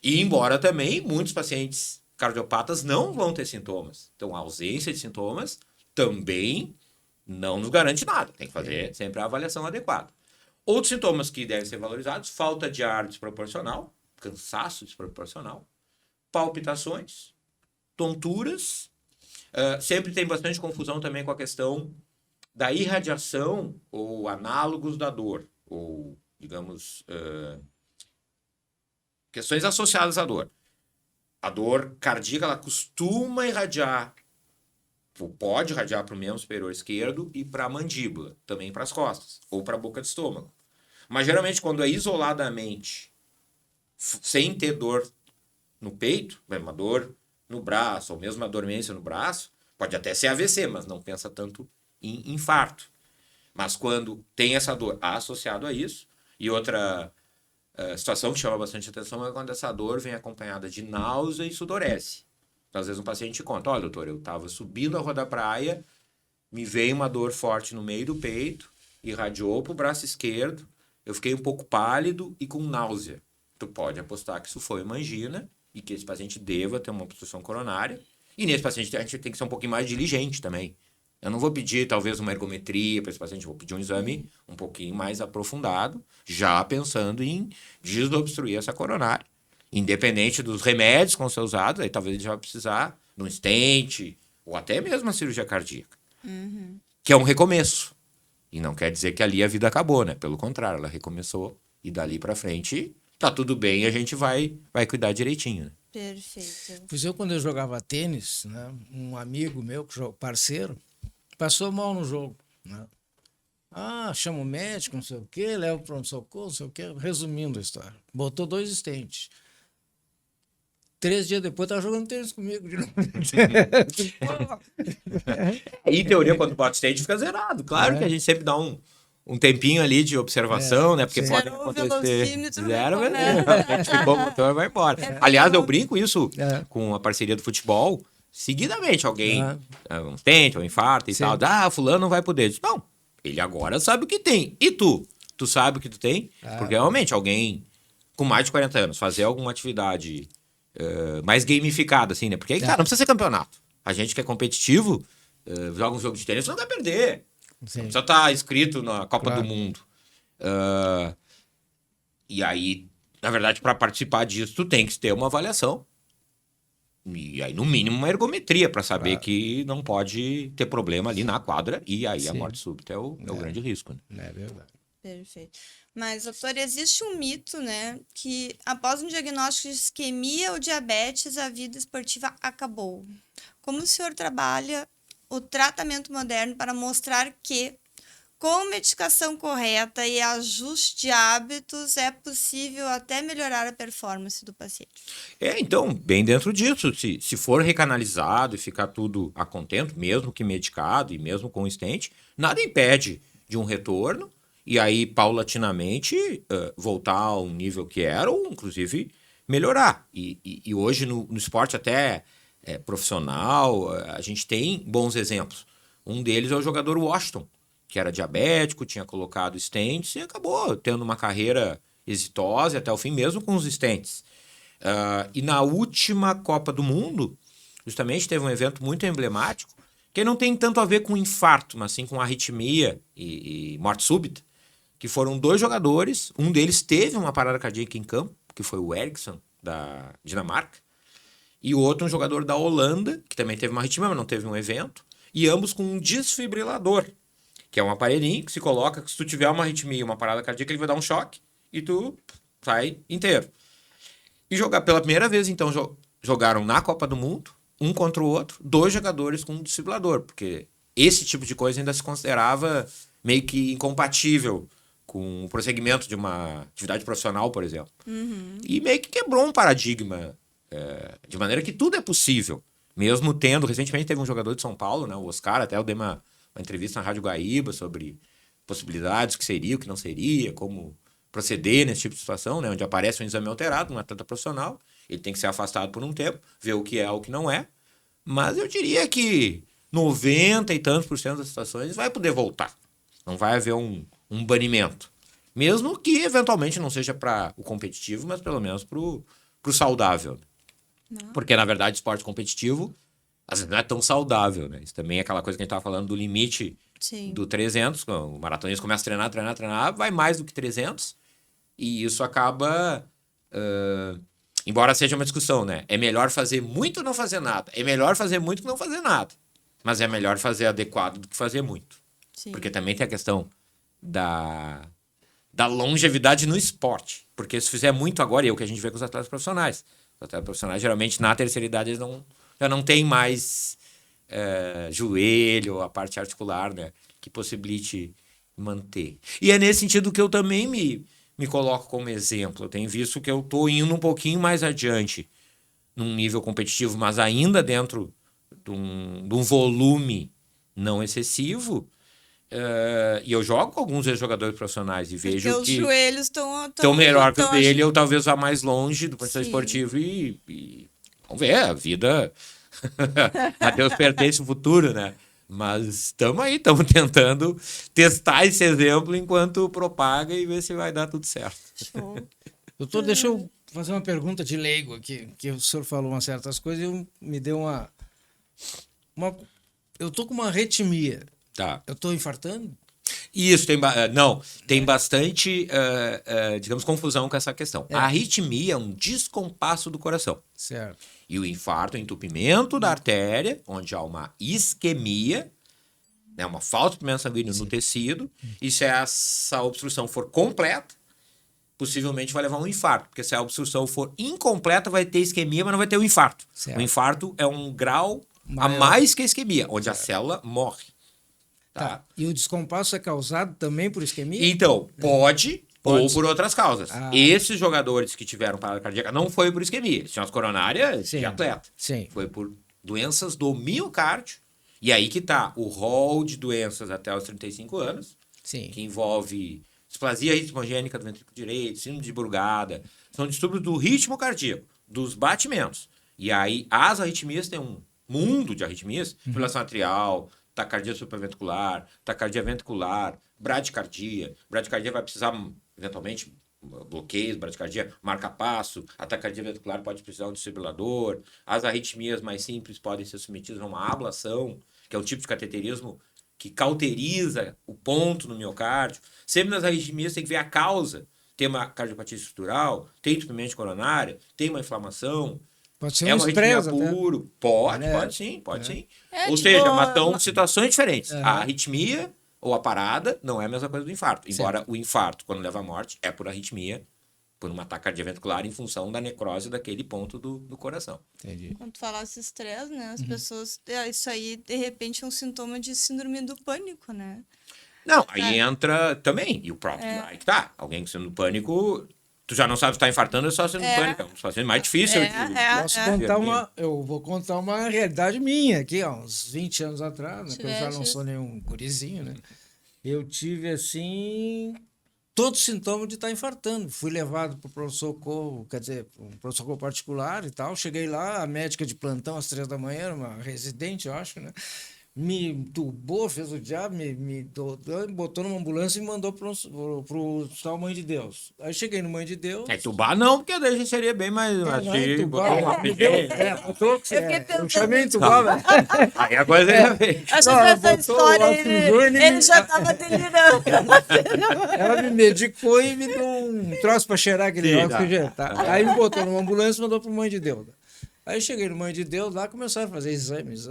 E embora também muitos pacientes cardiopatas não vão ter sintomas. Então, a ausência de sintomas também não nos garante nada. Tem que fazer sempre a avaliação adequada. Outros sintomas que devem ser valorizados: falta de ar desproporcional, cansaço desproporcional, palpitações, tonturas. Sempre tem bastante confusão também com a questão da irradiação ou análogos da dor, ou, digamos, questões associadas à dor. A dor cardíaca, ela costuma irradiar pode irradiar para o membro superior esquerdo e para a mandíbula, também para as costas, ou para a boca de estômago. Mas geralmente quando é isoladamente, sem ter dor no peito, uma dor no braço, ou mesmo uma dormência no braço, pode até ser AVC, mas não pensa tanto em infarto. Mas quando tem essa dor associado a isso, e outra situação que chama bastante atenção é quando essa dor vem acompanhada de náusea e sudorese. Então, às vezes um paciente conta, olha, doutor, eu estava subindo a rua da praia, me veio uma dor forte no meio do peito, irradiou para o braço esquerdo, eu fiquei um pouco pálido e com náusea. Tu pode apostar que isso foi uma angina e que esse paciente deva ter uma obstrução coronária. E nesse paciente a gente tem que ser um pouquinho mais diligente também. Eu não vou pedir, talvez, uma ergometria para esse paciente, vou pedir um exame um pouquinho mais aprofundado, já pensando em desobstruir essa coronária. Independente dos remédios que vão ser usados, aí talvez ele já vai precisar de um stent ou até mesmo uma cirurgia cardíaca. Que é um recomeço. E não quer dizer que ali a vida acabou, né? Pelo contrário, ela recomeçou e dali para frente tá tudo bem e a gente vai cuidar direitinho, né? Perfeito. Pois quando eu jogava tênis, né, um amigo meu, parceiro, passou mal no jogo, né? Chama o médico, não sei o quê, leva para um socorro, não sei o quê. Resumindo a história, botou 2 stents. 3 dias depois estava jogando tênis comigo de novo. Em teoria, quando bota stent, fica zerado. Claro que a gente sempre dá um tempinho ali de observação, né? Porque pode acontecer zero, ficou o motor, vai embora. Aliás, eu brinco isso com a parceria do futebol. Seguidamente, alguém, um stent, um infarto e tal. Fulano não vai poder. Não, ele agora sabe o que tem. E tu? Tu sabe o que tu tem? Porque realmente alguém com mais de 40 anos fazer alguma atividade mais gamificada, assim, né? Porque aí, cara, não precisa ser campeonato. A gente que é competitivo, joga um jogo de tênis, não vai perder. Sim. Não precisa estar inscrito na Copa do Mundo. E aí, na verdade, para participar disso, tu tem que ter uma avaliação. E aí, no mínimo, uma ergometria para saber que não pode ter problema ali na quadra. E aí a morte súbita é o grande risco. Né? É verdade. Perfeito. Mas, doutor, existe um mito, né, que após um diagnóstico de isquemia ou diabetes, a vida esportiva acabou. Como o senhor trabalha o tratamento moderno para mostrar que, com medicação correta e ajuste de hábitos, é possível até melhorar a performance do paciente? Então, bem dentro disso, se for recanalizado e ficar tudo a contento, mesmo que medicado e mesmo com stent, nada impede de um retorno e aí, paulatinamente, voltar ao nível que era ou, inclusive, melhorar. E hoje, no esporte até profissional, a gente tem bons exemplos. Um deles é o jogador Washington, que era diabético, tinha colocado stents e acabou tendo uma carreira exitosa até o fim, mesmo com os stents. E na última Copa do Mundo, justamente teve um evento muito emblemático, que não tem tanto a ver com infarto, mas sim com arritmia e morte súbita, que foram 2 jogadores, um deles teve uma parada cardíaca em campo, que foi o Eriksson, da Dinamarca, e o outro um jogador da Holanda, que também teve uma arritmia, mas não teve um evento, e ambos com um desfibrilador, que é um aparelhinho que se coloca, que se tu tiver uma arritmia e uma parada cardíaca, ele vai dar um choque e tu sai inteiro. E jogar pela primeira vez, então, jogaram na Copa do Mundo, um contra o outro, 2 jogadores com um desfibrilador, porque esse tipo de coisa ainda se considerava meio que incompatível com o prosseguimento de uma atividade profissional, por exemplo. E meio que quebrou um paradigma, de maneira que tudo é possível, mesmo tendo... Recentemente teve um jogador de São Paulo, né, o Oscar, até eu dei uma entrevista na Rádio Guaíba sobre possibilidades, o que seria, o que não seria, como proceder nesse tipo de situação, né, onde aparece um exame alterado, um atleta profissional, ele tem que ser afastado por um tempo, ver o que é, o que não é, mas eu diria que 90 e tantos % das situações vai poder voltar. Não vai haver um banimento. Mesmo que, eventualmente, não seja para o competitivo, mas pelo menos para o saudável. Não. Porque, na verdade, esporte competitivo às vezes não é tão saudável, né? Isso também é aquela coisa que a gente estava falando do limite do 300. O maratonista começa a treinar, vai mais do que 300. E isso acaba... embora seja uma discussão, né? É melhor fazer muito ou não fazer nada. É melhor fazer muito que não fazer nada. Mas é melhor fazer adequado do que fazer muito. Sim. Porque também tem a questão da longevidade no esporte. Porque se fizer muito agora, e é o que a gente vê com os atletas profissionais. Os atletas profissionais, geralmente, na terceira idade, eles já não têm mais joelho, a parte articular, né? Que possibilite manter. E é nesse sentido que eu também me coloco como exemplo. Eu tenho visto que eu estou indo um pouquinho mais adiante num nível competitivo, mas ainda dentro de um volume não excessivo. E eu jogo com alguns ex-jogadores profissionais e vejo Porque os que joelhos estão melhor que os tão dele, eu talvez vá mais longe do ponto de vista Sim. esportivo e vamos ver, a vida a Deus pertence o futuro, né? Mas estamos aí, estamos tentando testar esse exemplo enquanto propaga e ver se vai dar tudo certo. show. Doutor, deixa eu fazer uma pergunta de leigo aqui, que o senhor falou umas certas coisas e me deu uma... Eu tô com uma arritmia. Tá. Eu tô infartando? Isso, tem bastante, digamos, confusão com essa questão. A arritmia é um descompasso do coração. Certo. E o infarto é um entupimento da artéria, onde há uma isquemia, né, uma falta de suprimento sanguíneo no tecido. E se essa obstrução for completa, possivelmente vai levar a um infarto. Porque se a obstrução for incompleta, vai ter isquemia, mas não vai ter um infarto. Certo. O infarto é um grau a Maior. mais que a isquemia, onde a célula morre. Tá? E o descompasso é causado também por isquemia? Então, pode ou por outras causas. Ah. Esses jogadores que tiveram parada cardíaca não foi por isquemia. Tinham as coronárias Sim. de atleta. Sim. Foi por doenças do miocárdio. E aí que tá o rol de doenças até os 35 anos, Sim. que envolve displasia ritmogênica do ventrículo direito, síndrome de Brugada. São distúrbios do ritmo cardíaco, dos batimentos. E aí as arritmias têm um mundo de arritmias, fibrilação atrial, taquicardia supraventricular, taquicardia ventricular, bradicardia. Bradicardia vai precisar, eventualmente, bloqueios, bradicardia, marca-passo. A taquicardia ventricular pode precisar de um desfibrilador. As arritmias mais simples podem ser submetidas a uma ablação, que é um tipo de cateterismo que cauteriza o ponto no miocárdio. Sempre nas arritmias tem que ver a causa. Tem uma cardiopatia estrutural, tem entupimento coronária, tem uma inflamação. Pode ser É um uma arritmia estresse até. puro. Pode sim. Ou tipo, seja, mas são situações diferentes. A arritmia ou a parada não é a mesma coisa do infarto. Embora o infarto, quando leva à morte, é por arritmia, por uma taquicardia ventricular em função da necrose daquele ponto do coração. Entendi. Quando tu falasse estresse, né? As pessoas... Isso aí, de repente, é um sintoma de síndrome do pânico, né? Não, aí entra também. E o próprio, aí que tá. Alguém com síndrome do pânico, tu já não sabe se tá infartando ou só síndrome do pânico. É um dos pacientes mais difícil. Eu vou contar uma realidade minha aqui, ó, uns 20 anos atrás, né, que eu já não sou nenhum gurizinho, né? Eu tive, assim, todo sintoma de estar infartando. Fui levado para o pronto-socorro, quer dizer, um pronto-socorro particular e tal. Cheguei lá, a médica de plantão às 3 da manhã, uma residente, eu acho, né? Me entubou, fez o diabo, botou numa ambulância e me mandou pro Hospital Mãe de Deus. Aí cheguei no Mãe de Deus. Entubar não, porque daí seria bem mais... Eu chamei entubar, velho. Aí a coisa ia ver. Acho que essa história, ele já estava delirando. Ela me medicou e me deu um troço pra cheirar aquele oxigênio. Tá? Aí me botou numa ambulância e mandou pro Mãe de Deus. Aí cheguei no Mãe de Deus, lá começaram a fazer exames.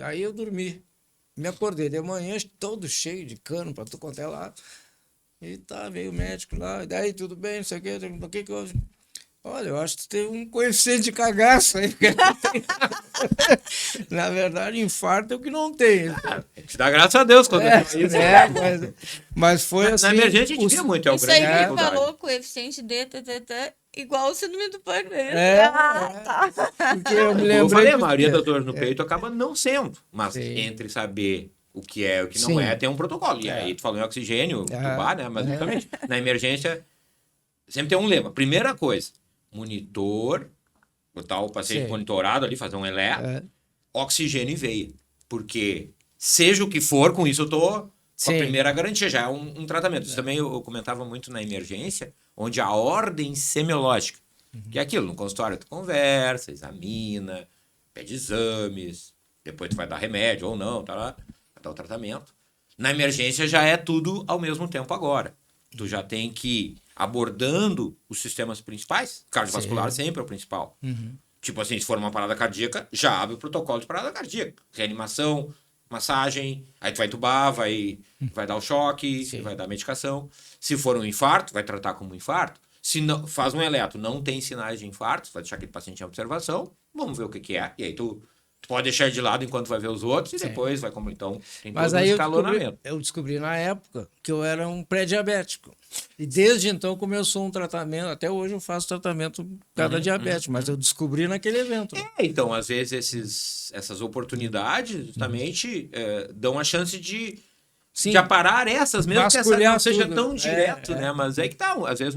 Aí eu dormi. Me acordei de manhã, todo cheio de cano pra tudo quanto é lado. E tá, veio o médico lá, e daí tudo bem, não sei o que houve? Olha, eu acho que tu teve um coeficiente de cagaço aí. Na verdade, infarto é o que não tem. Te dá graças a Deus quando isso. Mas foi assim. Na emergência a gente via muito, é o Isso grande aí que dificuldade. falou, coeficiente D, igual o síndrome do pânico. Tá. Porque eu me Eu lembrei. falei, a maioria das dores no peito acaba não sendo. Mas Sim. entre saber o que é e o que não Sim. é, tem um protocolo. E aí tu falou em oxigênio, tubar, né? Mas justamente, na emergência, sempre tem um lema. Primeira coisa, monitor, botar o paciente Sim. monitorado ali, fazer um eletro, oxigênio e veia. Porque seja o que for, com isso eu tô com Sim. a primeira garantia, já é um tratamento. Isso também eu comentava muito na emergência, onde a ordem semiológica, que é aquilo, no consultório tu conversa, examina, pede exames, depois tu vai dar remédio ou não, tá lá, vai dar o tratamento. Na emergência já é tudo ao mesmo tempo agora. Tu já tem que ir abordando os sistemas principais, cardiovascular sempre é o principal. Tipo assim, se for uma parada cardíaca, já abre o protocolo de parada cardíaca. Reanimação, massagem, aí tu vai entubar, vai dar o choque, vai dar medicação. Se for um infarto, vai tratar como um infarto. Se não, faz um eletro, não tem sinais de infarto, vai deixar aquele paciente em observação, vamos ver o que é. E aí tu Tu pode deixar de lado enquanto vai ver os outros e Sim. depois vai como. Então, tem Mas todo um aí escalonamento. eu descobri na época que eu era um pré-diabético. E desde então começou um tratamento, até hoje eu faço tratamento cada diabetes, mas eu descobri naquele evento. Então, às vezes, essas oportunidades justamente dão a chance de Sim, aparar essas, mesmo que essa vasculhar não seja tudo. tão direto, É. né? Mas é que tá, às vezes,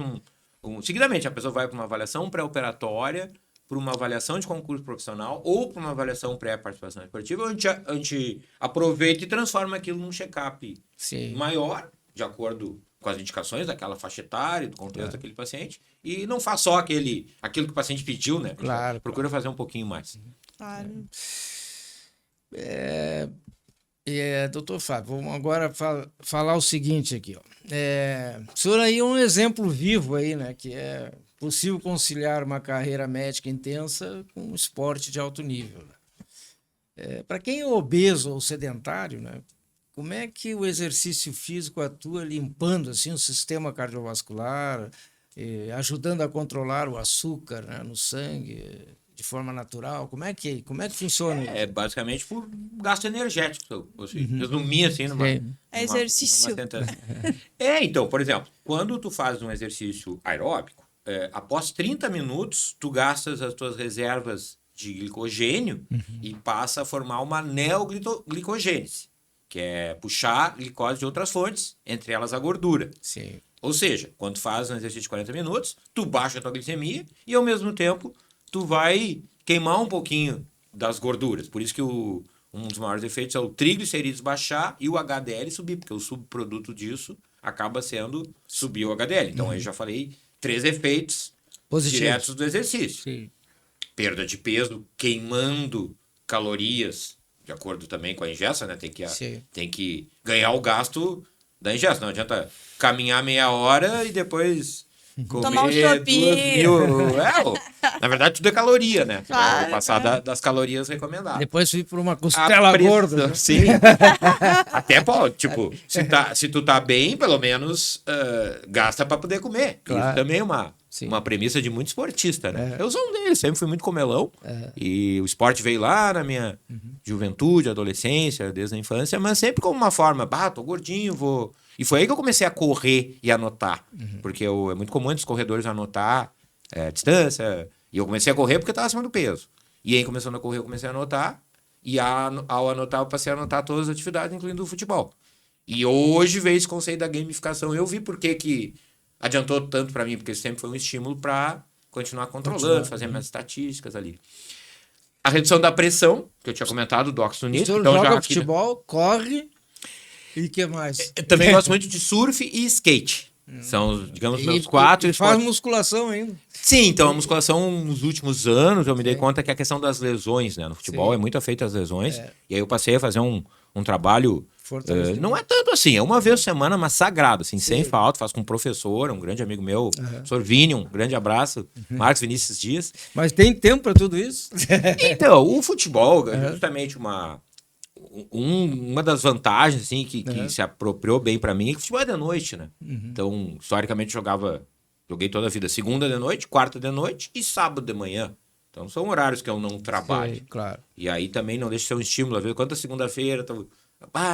seguidamente, a pessoa vai para uma avaliação pré-operatória, para uma avaliação de concurso profissional ou para uma avaliação pré-participação esportiva, a gente aproveita e transforma aquilo num check-up Sim. maior, de acordo com as indicações daquela faixa etária, do contexto daquele paciente, e não faz só aquilo que o paciente pediu, né? Claro, Procura fazer um pouquinho mais. Claro. Doutor Fábio, vamos agora falar o seguinte aqui, ó. O senhor aí é um exemplo vivo aí, né? Que é possível conciliar uma carreira médica intensa com um esporte de alto nível, né? Para quem é obeso ou sedentário, né? Como é que o exercício físico atua limpando assim o sistema cardiovascular, ajudando a controlar o açúcar, né, no sangue de forma natural? Como é que funciona isso? É basicamente por gasto energético. Resumir assim numa. Sim. É exercício. Então, por exemplo, quando tu faz um exercício aeróbico, após 30 minutos, tu gastas as tuas reservas de glicogênio e passa a formar uma neoglicogênese, que é puxar glicose de outras fontes, entre elas a gordura. Sim. Ou seja, quando tu faz um exercício de 40 minutos, tu baixa a tua glicemia e, ao mesmo tempo, tu vai queimar um pouquinho das gorduras. Por isso que um dos maiores efeitos é o triglicerídeos baixar e o HDL subir, porque o subproduto disso acaba sendo subir o HDL. Então, aí já falei 3 efeitos Positivos. diretos do exercício. Sim. Perda de peso, queimando calorias, de acordo também com a ingesta, né? Tem que ganhar o gasto da ingesta. Não adianta caminhar meia hora e depois comer Tomar um choppinho. 2.000. Na verdade, tudo é caloria, né? Claro, Passar das calorias recomendadas. Depois fui por uma costela gorda. Né? Sim. Até, pô, tipo, se tu tá bem, pelo menos gasta pra poder comer. Claro. Isso também é Sim. uma premissa de muito esportista, né? Eu sou um deles, sempre fui muito comelão. E o esporte veio lá na minha juventude, adolescência, desde a infância, mas sempre como uma forma, tô gordinho, vou... E foi aí que eu comecei a correr e anotar. Porque é muito comum entre os corredores anotar a distância. E eu comecei a correr porque eu estava acima do peso. E aí, começando a correr, eu comecei a anotar. E ao anotar, eu passei a anotar todas as atividades, incluindo o futebol. E hoje veio esse conceito da gamificação. Eu vi por que adiantou tanto para mim, porque sempre foi um estímulo para continuar controlando, fazer minhas estatísticas ali. A redução da pressão, que eu tinha comentado, do óxido O nítrico. senhor Então, joga já futebol, corre e o que mais? Eu também gosto muito de surf e skate. São, digamos, meus 4 e faz esportes. musculação ainda. Sim, então a musculação nos últimos anos eu me dei conta que a questão das lesões, né? No futebol é muito afeita às lesões. E aí eu passei a fazer um trabalho. Não é tanto assim, é uma vez por semana, mas sagrado, assim, sem falta. Faço com um professor, um grande amigo meu, professor Vini, um grande abraço, Marcos Vinícius Dias. Mas tem tempo para tudo isso? Então, o futebol é justamente uma das vantagens assim, que se apropriou bem pra mim é que o futebol é de noite, né? Então, historicamente, joguei toda a vida segunda de noite, quarta de noite e sábado de manhã. Então, são horários que eu não trabalho. Sei, claro. E aí também não deixa de ser um estímulo. Às vezes, quanta segunda-feira...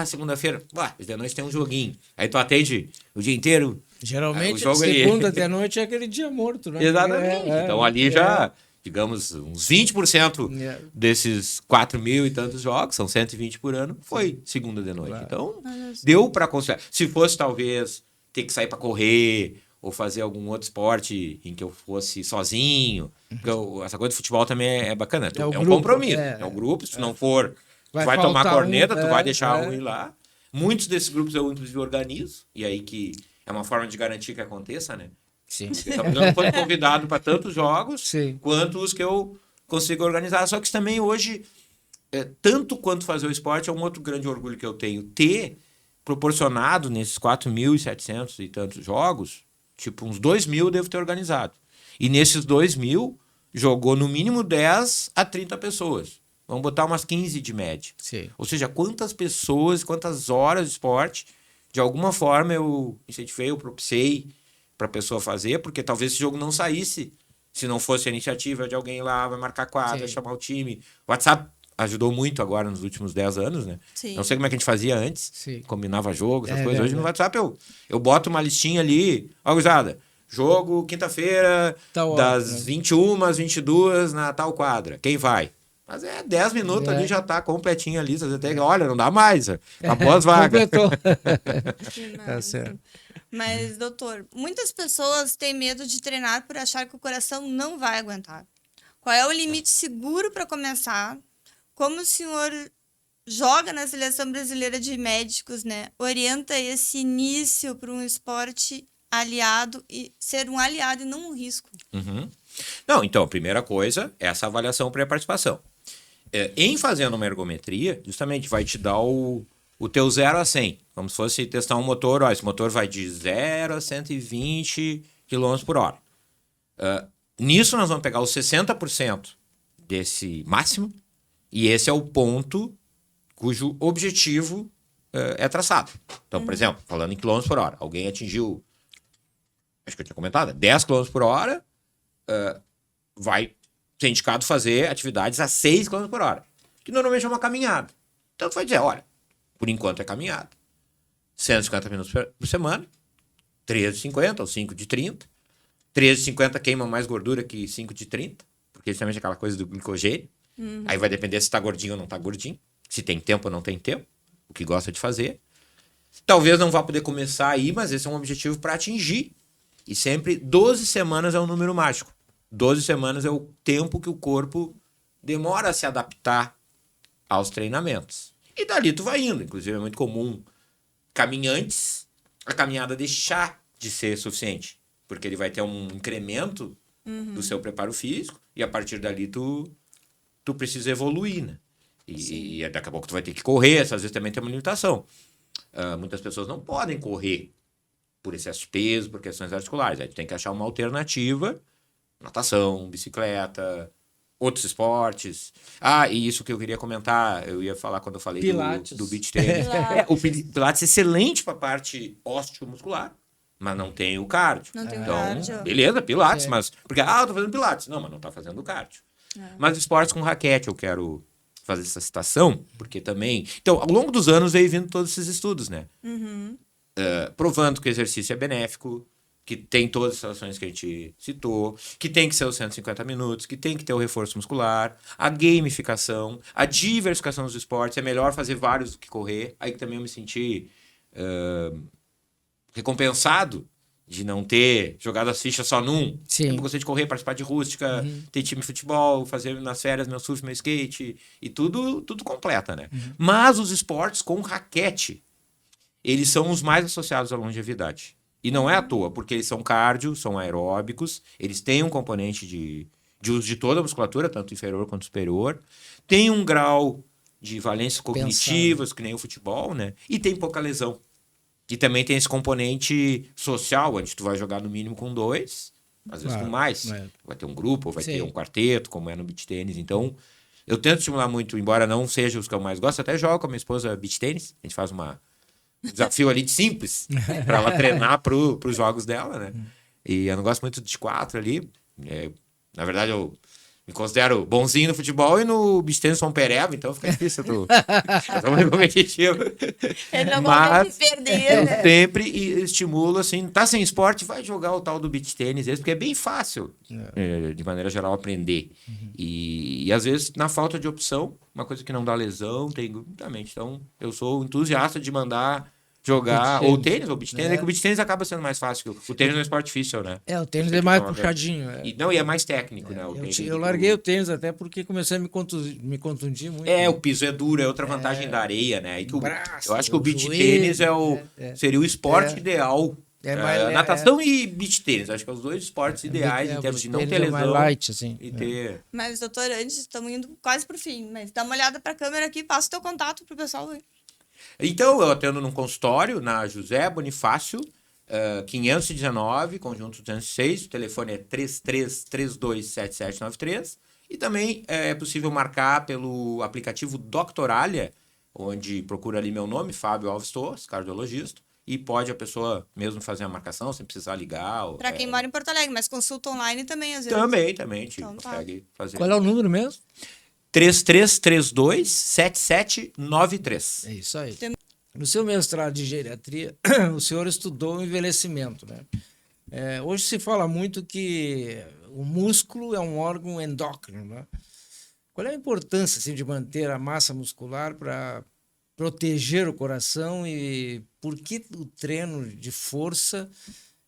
segunda-feira... de noite tem um joguinho. Aí tu atende o dia inteiro. Geralmente, o jogo segunda de noite é aquele dia morto, né? Exatamente. Então, ali já... Digamos, uns 20% desses 4 mil e tantos jogos, são 120 por ano, foi segunda de noite. Claro. Então, deu para conciliar. Se fosse, talvez, ter que sair para correr ou fazer algum outro esporte em que eu fosse sozinho. Porque essa coisa de futebol também é bacana. É um compromisso. É um grupo. Se tu não for, tu vai tomar corneta, tu vai deixar um ir lá. Muitos desses grupos eu, inclusive, organizo. E aí que é uma forma de garantir que aconteça, né? Sim. Eu não fui convidado para tantos jogos quanto os que eu consigo organizar. Só que isso também hoje, tanto quanto fazer o esporte, é um outro grande orgulho que eu tenho. Ter proporcionado nesses 4.700 e tantos jogos, tipo uns 2.000 eu devo ter organizado. E nesses 2.000, jogou no mínimo 10 a 30 pessoas. Vamos botar umas 15 de média. Sim. Ou seja, quantas pessoas, quantas horas de esporte, de alguma forma eu incentivei, eu propiciei para a pessoa fazer, porque talvez esse jogo não saísse se não fosse a iniciativa de alguém lá, vai marcar quadra, chamar o time. O WhatsApp ajudou muito agora nos últimos 10 anos, né? Sim. Não sei como é que a gente fazia antes, Sim. combinava jogo, essas É coisas. Hoje no verdade. WhatsApp eu boto uma listinha ali, ó, gurizada, jogo quinta-feira, Tal hora, das né? 21 às 22 na tal quadra. Quem vai? Mas 10 minutos É. ali já tá completinha a lista. Até, olha, não dá mais. Acabou as vagas. Completou. Que Tá massa. certo. Mas, doutor, muitas pessoas têm medo de treinar por achar que o coração não vai aguentar. Qual é o limite seguro para começar? Como o senhor joga na seleção brasileira de médicos, né? Orienta esse início para um esporte aliado e ser um aliado e não um risco. Uhum. Não, então, a primeira coisa é essa avaliação pré-participação. Em fazendo uma ergometria, justamente vai te dar o teu 0 a 100. Como se fosse testar um motor. Ó, esse motor vai de 0 a 120 km por hora. Nisso nós vamos pegar os 60% desse máximo e esse é o ponto cujo objetivo é traçado. Então, por exemplo, falando em quilômetros por hora, alguém atingiu, acho que eu tinha comentado, 10 km por hora, vai ser indicado fazer atividades a 6 km por hora, que normalmente é uma caminhada. Então, tu vai dizer, olha, por enquanto é caminhada. 150 minutos por semana, 13,50 ou 5 de 30. 13,50 queima mais gordura que 5 de 30, porque justamente é aquela coisa do glicogênio. Aí vai depender se tá gordinho ou não tá gordinho, se tem tempo ou não tem tempo, o que gosta de fazer. Talvez não vá poder começar aí, mas esse é um objetivo para atingir. E sempre 12 semanas é um número mágico. 12 semanas é o tempo que o corpo demora a se adaptar aos treinamentos. E dali tu vai indo. Inclusive é muito comum caminhantes a caminhada deixar de ser suficiente, porque ele vai ter um incremento do seu preparo físico e a partir dali tu precisa evoluir, né? E daqui a pouco tu vai ter que correr, às vezes também tem uma limitação. Muitas pessoas não podem correr por excesso de peso, por questões articulares. Aí tu tem que achar uma alternativa, natação, bicicleta, outros esportes. E isso que eu queria comentar, eu ia falar quando eu falei Pilates. do beach tennis. O Pilates é excelente para a parte osteomuscular, mas não tem o cardio. Não tem o Então, cardio. beleza, Pilates, É. mas... Porque, eu tô fazendo Pilates. Não, mas não tá fazendo cardio. Mas esportes com raquete, eu quero fazer essa citação, porque também... Então, ao longo dos anos veio vindo todos esses estudos, né? Provando que o exercício é benéfico, que tem todas as situações que a gente citou, que tem que ser os 150 minutos, que tem que ter o reforço muscular, a gamificação, a diversificação dos esportes. É melhor fazer vários do que correr. Aí que também eu me senti recompensado de não ter jogado as fichas só num. Sim. Eu gostei de correr, participar de rústica, ter time de futebol, fazer nas férias meu surf, meu skate, e tudo completa, né? Mas os esportes com raquete, eles são os mais associados à longevidade. E não é à toa, porque eles são cardio, são aeróbicos, eles têm um componente de uso de toda a musculatura, tanto inferior quanto superior, tem um grau de valências cognitivas, que nem o futebol, né? E tem pouca lesão. E também tem esse componente social, onde tu vai jogar no mínimo com 2, às vezes com mais. Vai ter um grupo, vai ter um quarteto, como é no beach tênis. Então, eu tento estimular muito, embora não seja os que eu mais gosto. Até jogo com a minha esposa beach tênis. A gente faz um desafio ali de simples, para ela treinar pros jogos dela, né? E eu não gosto muito de 4 ali. Na verdade, eu me considero bonzinho no futebol e no beach tênis sou um pereba, então fica difícil. Eu tô muito competitivo. Ele não Mas consegue perder, eu né? sempre estimulo, assim, tá sem esporte, vai jogar o tal do beach tênis, porque é bem fácil, de maneira geral, aprender. E às vezes, na falta de opção, uma coisa que não dá lesão, tem justamente. Então, eu sou entusiasta de mandar jogar ou tênis ou beach tênis, que o beach tênis acaba sendo mais fácil. O tênis é um esporte difícil, né? O tênis é mais puxadinho. E é mais técnico, né? Eu larguei o tênis até porque comecei a me contundir muito. O piso é duro, é outra vantagem da areia, né? Braço, Eu acho que o beach joelho, tênis seria o esporte ideal. Natação e beach tênis, acho que são os dois esportes ideais em termos de não ter lesão mais light, assim. e ter... Mas, doutor, antes, estamos indo quase pro fim, mas dá uma olhada pra câmera aqui, passa o teu contato pro pessoal. Então, eu atendo num consultório na José Bonifácio, 519, conjunto 206, o telefone é 33327793, e também é possível marcar pelo aplicativo Doctoralia, onde procura ali meu nome, Fábio Alves Torres, cardiologista, e pode a pessoa mesmo fazer a marcação sem precisar ligar. Para quem mora em Porto Alegre, mas consulta online também, às vezes. Também, a gente Então, tá. consegue fazer. Qual é o número mesmo? 3332-7793. É isso aí. No seu mestrado de geriatria, o senhor estudou o envelhecimento, né? Hoje se fala muito que o músculo é um órgão endócrino, né? Qual é a importância assim, de manter a massa muscular para proteger o coração e por que o treino de força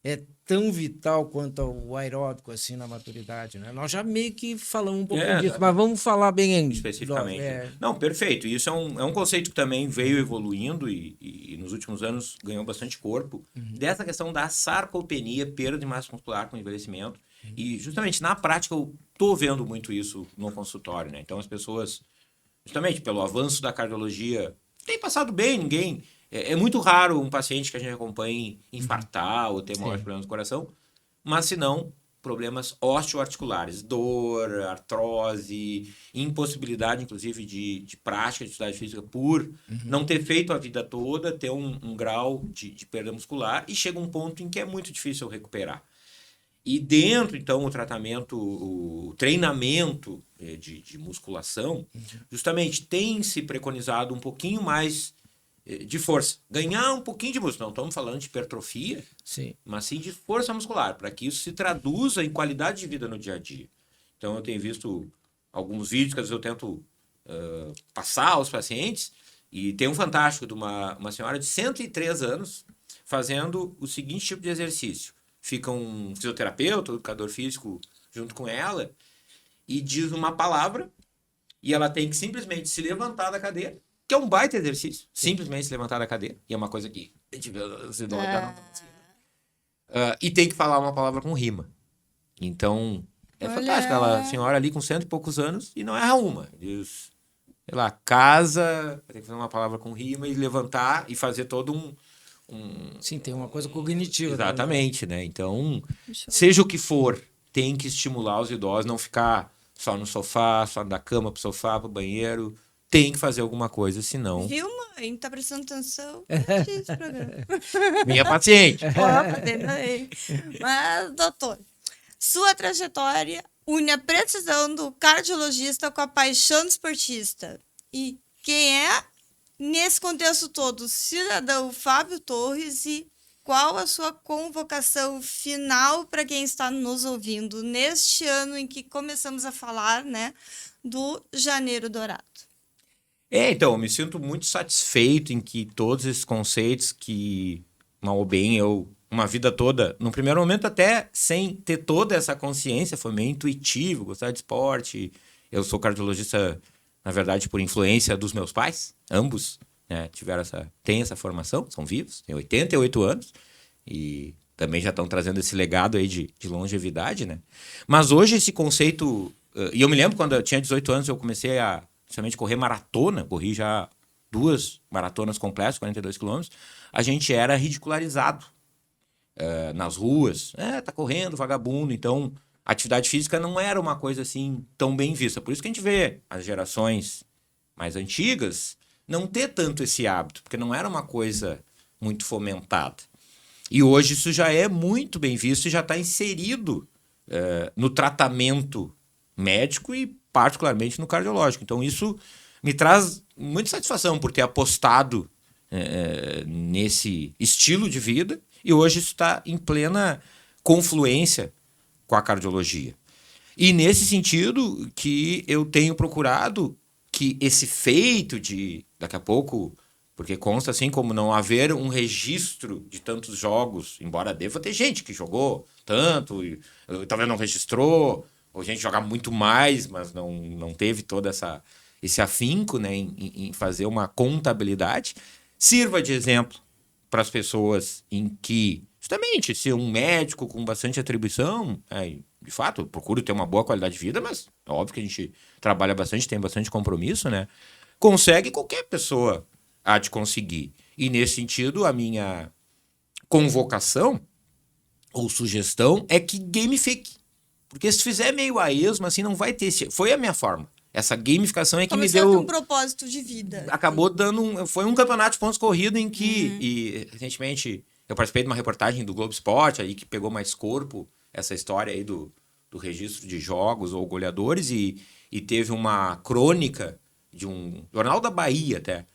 é tão vital quanto o aeróbico assim na maturidade, né? Nós já meio que falamos um pouquinho disso, mas vamos falar bem especificamente. Não, perfeito. Isso é um conceito que também veio evoluindo e nos últimos anos ganhou bastante corpo. Dessa questão da sarcopenia, perda de massa muscular com envelhecimento. E justamente na prática eu tô vendo muito isso no consultório, né? Então as pessoas, justamente pelo avanço da cardiologia, tem passado bem, ninguém... É muito raro um paciente que a gente acompanhe infartar ou ter maiores problemas do coração, mas se não, problemas osteoarticulares, dor, artrose, impossibilidade, inclusive, de prática de atividade física por não ter feito a vida toda, ter um grau de perda muscular e chega um ponto em que é muito difícil recuperar. E dentro, então, o tratamento, o treinamento de musculação, justamente tem se preconizado um pouquinho mais de força. Ganhar um pouquinho de músculo. Não estamos falando de hipertrofia, Sim. mas sim de força muscular, para que isso se traduza em qualidade de vida no dia a dia. Então, eu tenho visto alguns vídeos que às vezes eu tento passar aos pacientes, e tem um fantástico de uma senhora de 103 anos fazendo o seguinte tipo de exercício. Fica um fisioterapeuta, um educador físico junto com ela, e diz uma palavra, e ela tem que simplesmente se levantar da cadeira, que é um baita exercício, simplesmente se levantar da cadeira, e é uma coisa que a gente vê os idosos e tem que falar uma palavra com rima. Então, fantástico. Ela, senhora ali com 100 e poucos anos, e não erra uma. Diz, sei lá, casa, tem que fazer uma palavra com rima e levantar e fazer todo Sim, tem uma coisa cognitiva. Exatamente, né? Então, seja o que for, tem que estimular os idosos, não ficar só no sofá, só da cama pro sofá, pro banheiro. Tem que fazer alguma coisa, senão... Viu, mãe? Tá prestando atenção? Esse programa. Minha paciente. Mas, doutor, sua trajetória une a precisão do cardiologista com a paixão do esportista. E quem é, nesse contexto todo, o cidadão Fábio Torres, e qual a sua convocação final para quem está nos ouvindo neste ano em que começamos a falar, né, do Janeiro Dourado? Então, eu me sinto muito satisfeito em que todos esses conceitos que, mal ou bem, eu, uma vida toda, no primeiro momento até sem ter toda essa consciência, foi meio intuitivo, gostar de esporte. Eu sou cardiologista, na verdade, por influência dos meus pais, ambos, né, têm essa formação, são vivos, têm 88 anos e também já estão trazendo esse legado aí de longevidade, né? Mas hoje esse conceito... E eu me lembro quando eu tinha 18 anos, eu comecei a principalmente correr maratona, corri já 2 maratonas completas, 42 quilômetros, a gente era ridicularizado nas ruas. Tá correndo, vagabundo. Então, atividade física não era uma coisa assim tão bem vista. Por isso que a gente vê as gerações mais antigas não ter tanto esse hábito, porque não era uma coisa muito fomentada. E hoje isso já é muito bem visto e já está inserido no tratamento médico e particularmente no cardiológico. Então isso me traz muita satisfação por ter apostado nesse estilo de vida e hoje isso está em plena confluência com a cardiologia. E nesse sentido que eu tenho procurado que esse feito de, daqui a pouco, porque consta assim como não haver um registro de tantos jogos, embora deva ter gente que jogou tanto e talvez não registrou, ou gente jogar muito mais, mas não teve todo esse afinco, né, em fazer uma contabilidade, sirva de exemplo para as pessoas em que, justamente, se um médico com bastante atribuição, de fato, eu procuro ter uma boa qualidade de vida, mas é óbvio que a gente trabalha bastante, tem bastante compromisso, né? Consegue, qualquer pessoa há de conseguir. E, nesse sentido, a minha convocação ou sugestão é que gamifique. Porque se fizer meio a esmo, assim, não vai ter... Foi a minha forma. Essa gamificação é que me deu... um propósito de vida. Acabou dando... Foi um campeonato de pontos corridos em que... E, recentemente, eu participei de uma reportagem do Globo Esporte, aí que pegou mais corpo essa história aí do do registro de jogos ou goleadores e teve uma crônica de um jornal da Bahia até,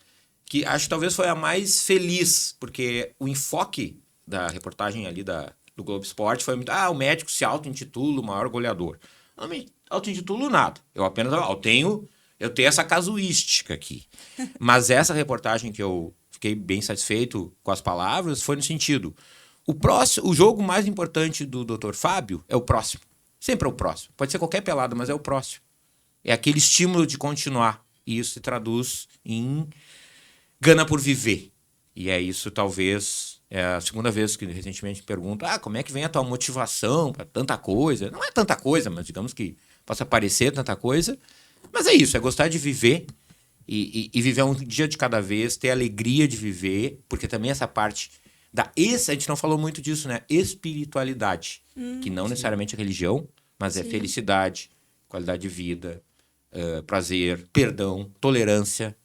que acho que talvez foi a mais feliz, porque o enfoque da reportagem ali do Globo Esporte foi muito, o médico se auto-intitula o maior goleador. Não me auto-intitulo nada, eu tenho essa casuística aqui. Mas essa reportagem que eu fiquei bem satisfeito com as palavras foi no sentido, o jogo mais importante do Dr. Fábio é o próximo, sempre é o próximo, pode ser qualquer pelada, mas é o próximo. É aquele estímulo de continuar, e isso se traduz em gana por viver. E é isso, talvez, é a segunda vez que recentemente me pergunto, como é que vem a tua motivação para tanta coisa? Não é tanta coisa, mas digamos que possa parecer tanta coisa. Mas é isso, é gostar de viver e viver um dia de cada vez, ter alegria de viver, porque também essa parte a gente não falou muito disso, né? Espiritualidade, que não necessariamente é religião, mas é felicidade, qualidade de vida, prazer, perdão, tolerância,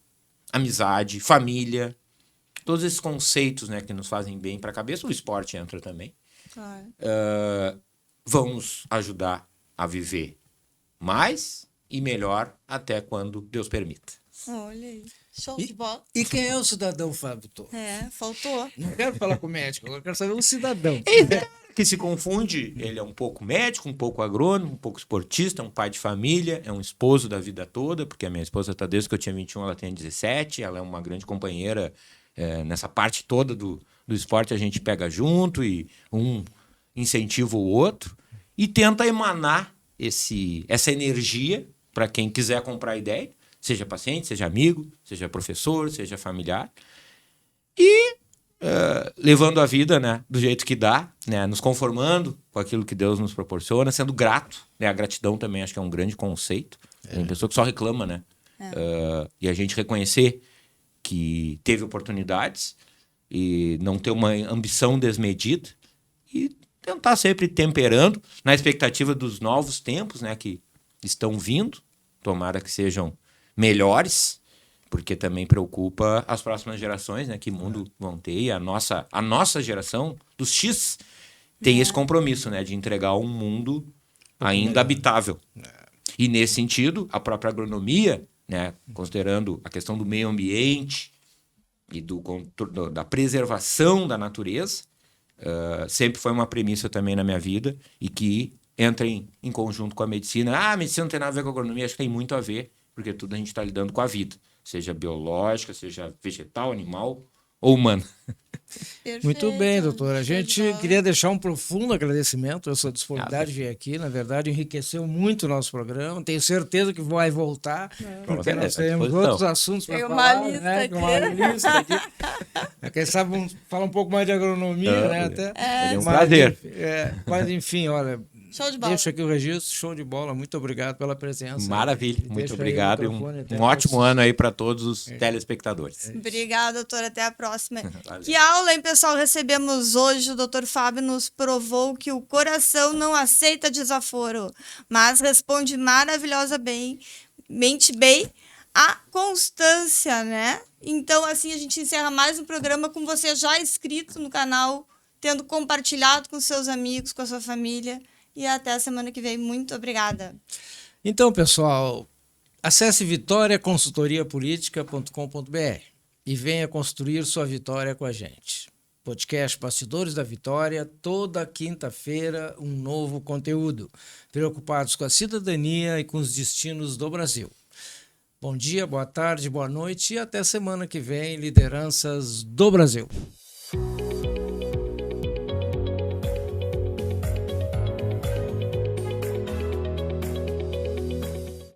amizade, família, todos esses conceitos, né, que nos fazem bem para a cabeça. O esporte entra também. Claro. Vão nos ajudar a viver mais e melhor até quando Deus permita. Olha aí. Show de bola. E quem é o cidadão Fábio Torres? Faltou. Não quero falar com o médico, eu quero saber o cidadão. Que se confunde, ele é um pouco médico, um pouco agrônomo, um pouco esportista, um pai de família, é um esposo da vida toda, porque a minha esposa está desde que eu tinha 21, ela tem 17, ela é uma grande companheira nessa parte toda do esporte, a gente pega junto e um incentiva o outro e tenta emanar essa energia para quem quiser comprar ideia, seja paciente, seja amigo, seja professor, seja familiar, e levando a vida, né, do jeito que dá, né, nos conformando com aquilo que Deus nos proporciona, sendo grato, né, a gratidão também acho que é um grande conceito. Tem pessoa que só reclama, né? E a gente reconhecer que teve oportunidades e não ter uma ambição desmedida e tentar sempre temperando na expectativa dos novos tempos, né, que estão vindo, tomara que sejam melhores, porque também preocupa as próximas gerações, né? Que mundo vão ter. E a nossa geração, dos X, tem esse compromisso, né? De entregar um mundo ainda habitável. E, nesse sentido, a própria agronomia, né? Considerando a questão do meio ambiente e da preservação da natureza, sempre foi uma premissa também na minha vida e que entra em conjunto com a medicina. A medicina não tem nada a ver com a agronomia, acho que tem muito a ver, porque tudo a gente está lidando com a vida. Seja biológica, seja vegetal, animal ou humana. Perfeito. Muito bem, doutor. A gente Show de bola. queria deixar um profundo agradecimento à sua disponibilidade de vir aqui. Na verdade, enriqueceu muito o nosso programa. Tenho certeza que vai voltar, porque nós temos outros assuntos para Tem falar. uma lista né? aqui. Uma lista aqui. Quem sabe vamos falar um pouco mais de agronomia, né? Até. É um prazer. Mas, enfim, olha... Show de bola. Deixo aqui o registro, show de bola. Muito obrigado pela presença. Maravilha, muito Deixo aí o obrigado. E microfone até um ótimo vocês. ano aí para todos os telespectadores. Obrigada, doutora. Até a próxima. Valeu. Que aula, hein, pessoal? Recebemos hoje. O doutor Fábio nos provou que o coração não aceita desaforo, mas responde mente bem a constância, né? Então, assim, a gente encerra mais um programa com você já inscrito no canal, tendo compartilhado com seus amigos, com a sua família. E até a semana que vem. Muito obrigada. Então, pessoal, acesse vitoriaconsultoriapolitica.com.br e venha construir sua vitória com a gente. Podcast Bastidores da Vitória, toda quinta-feira, um novo conteúdo. Preocupados com a cidadania e com os destinos do Brasil. Bom dia, boa tarde, boa noite e até semana que vem, Lideranças do Brasil.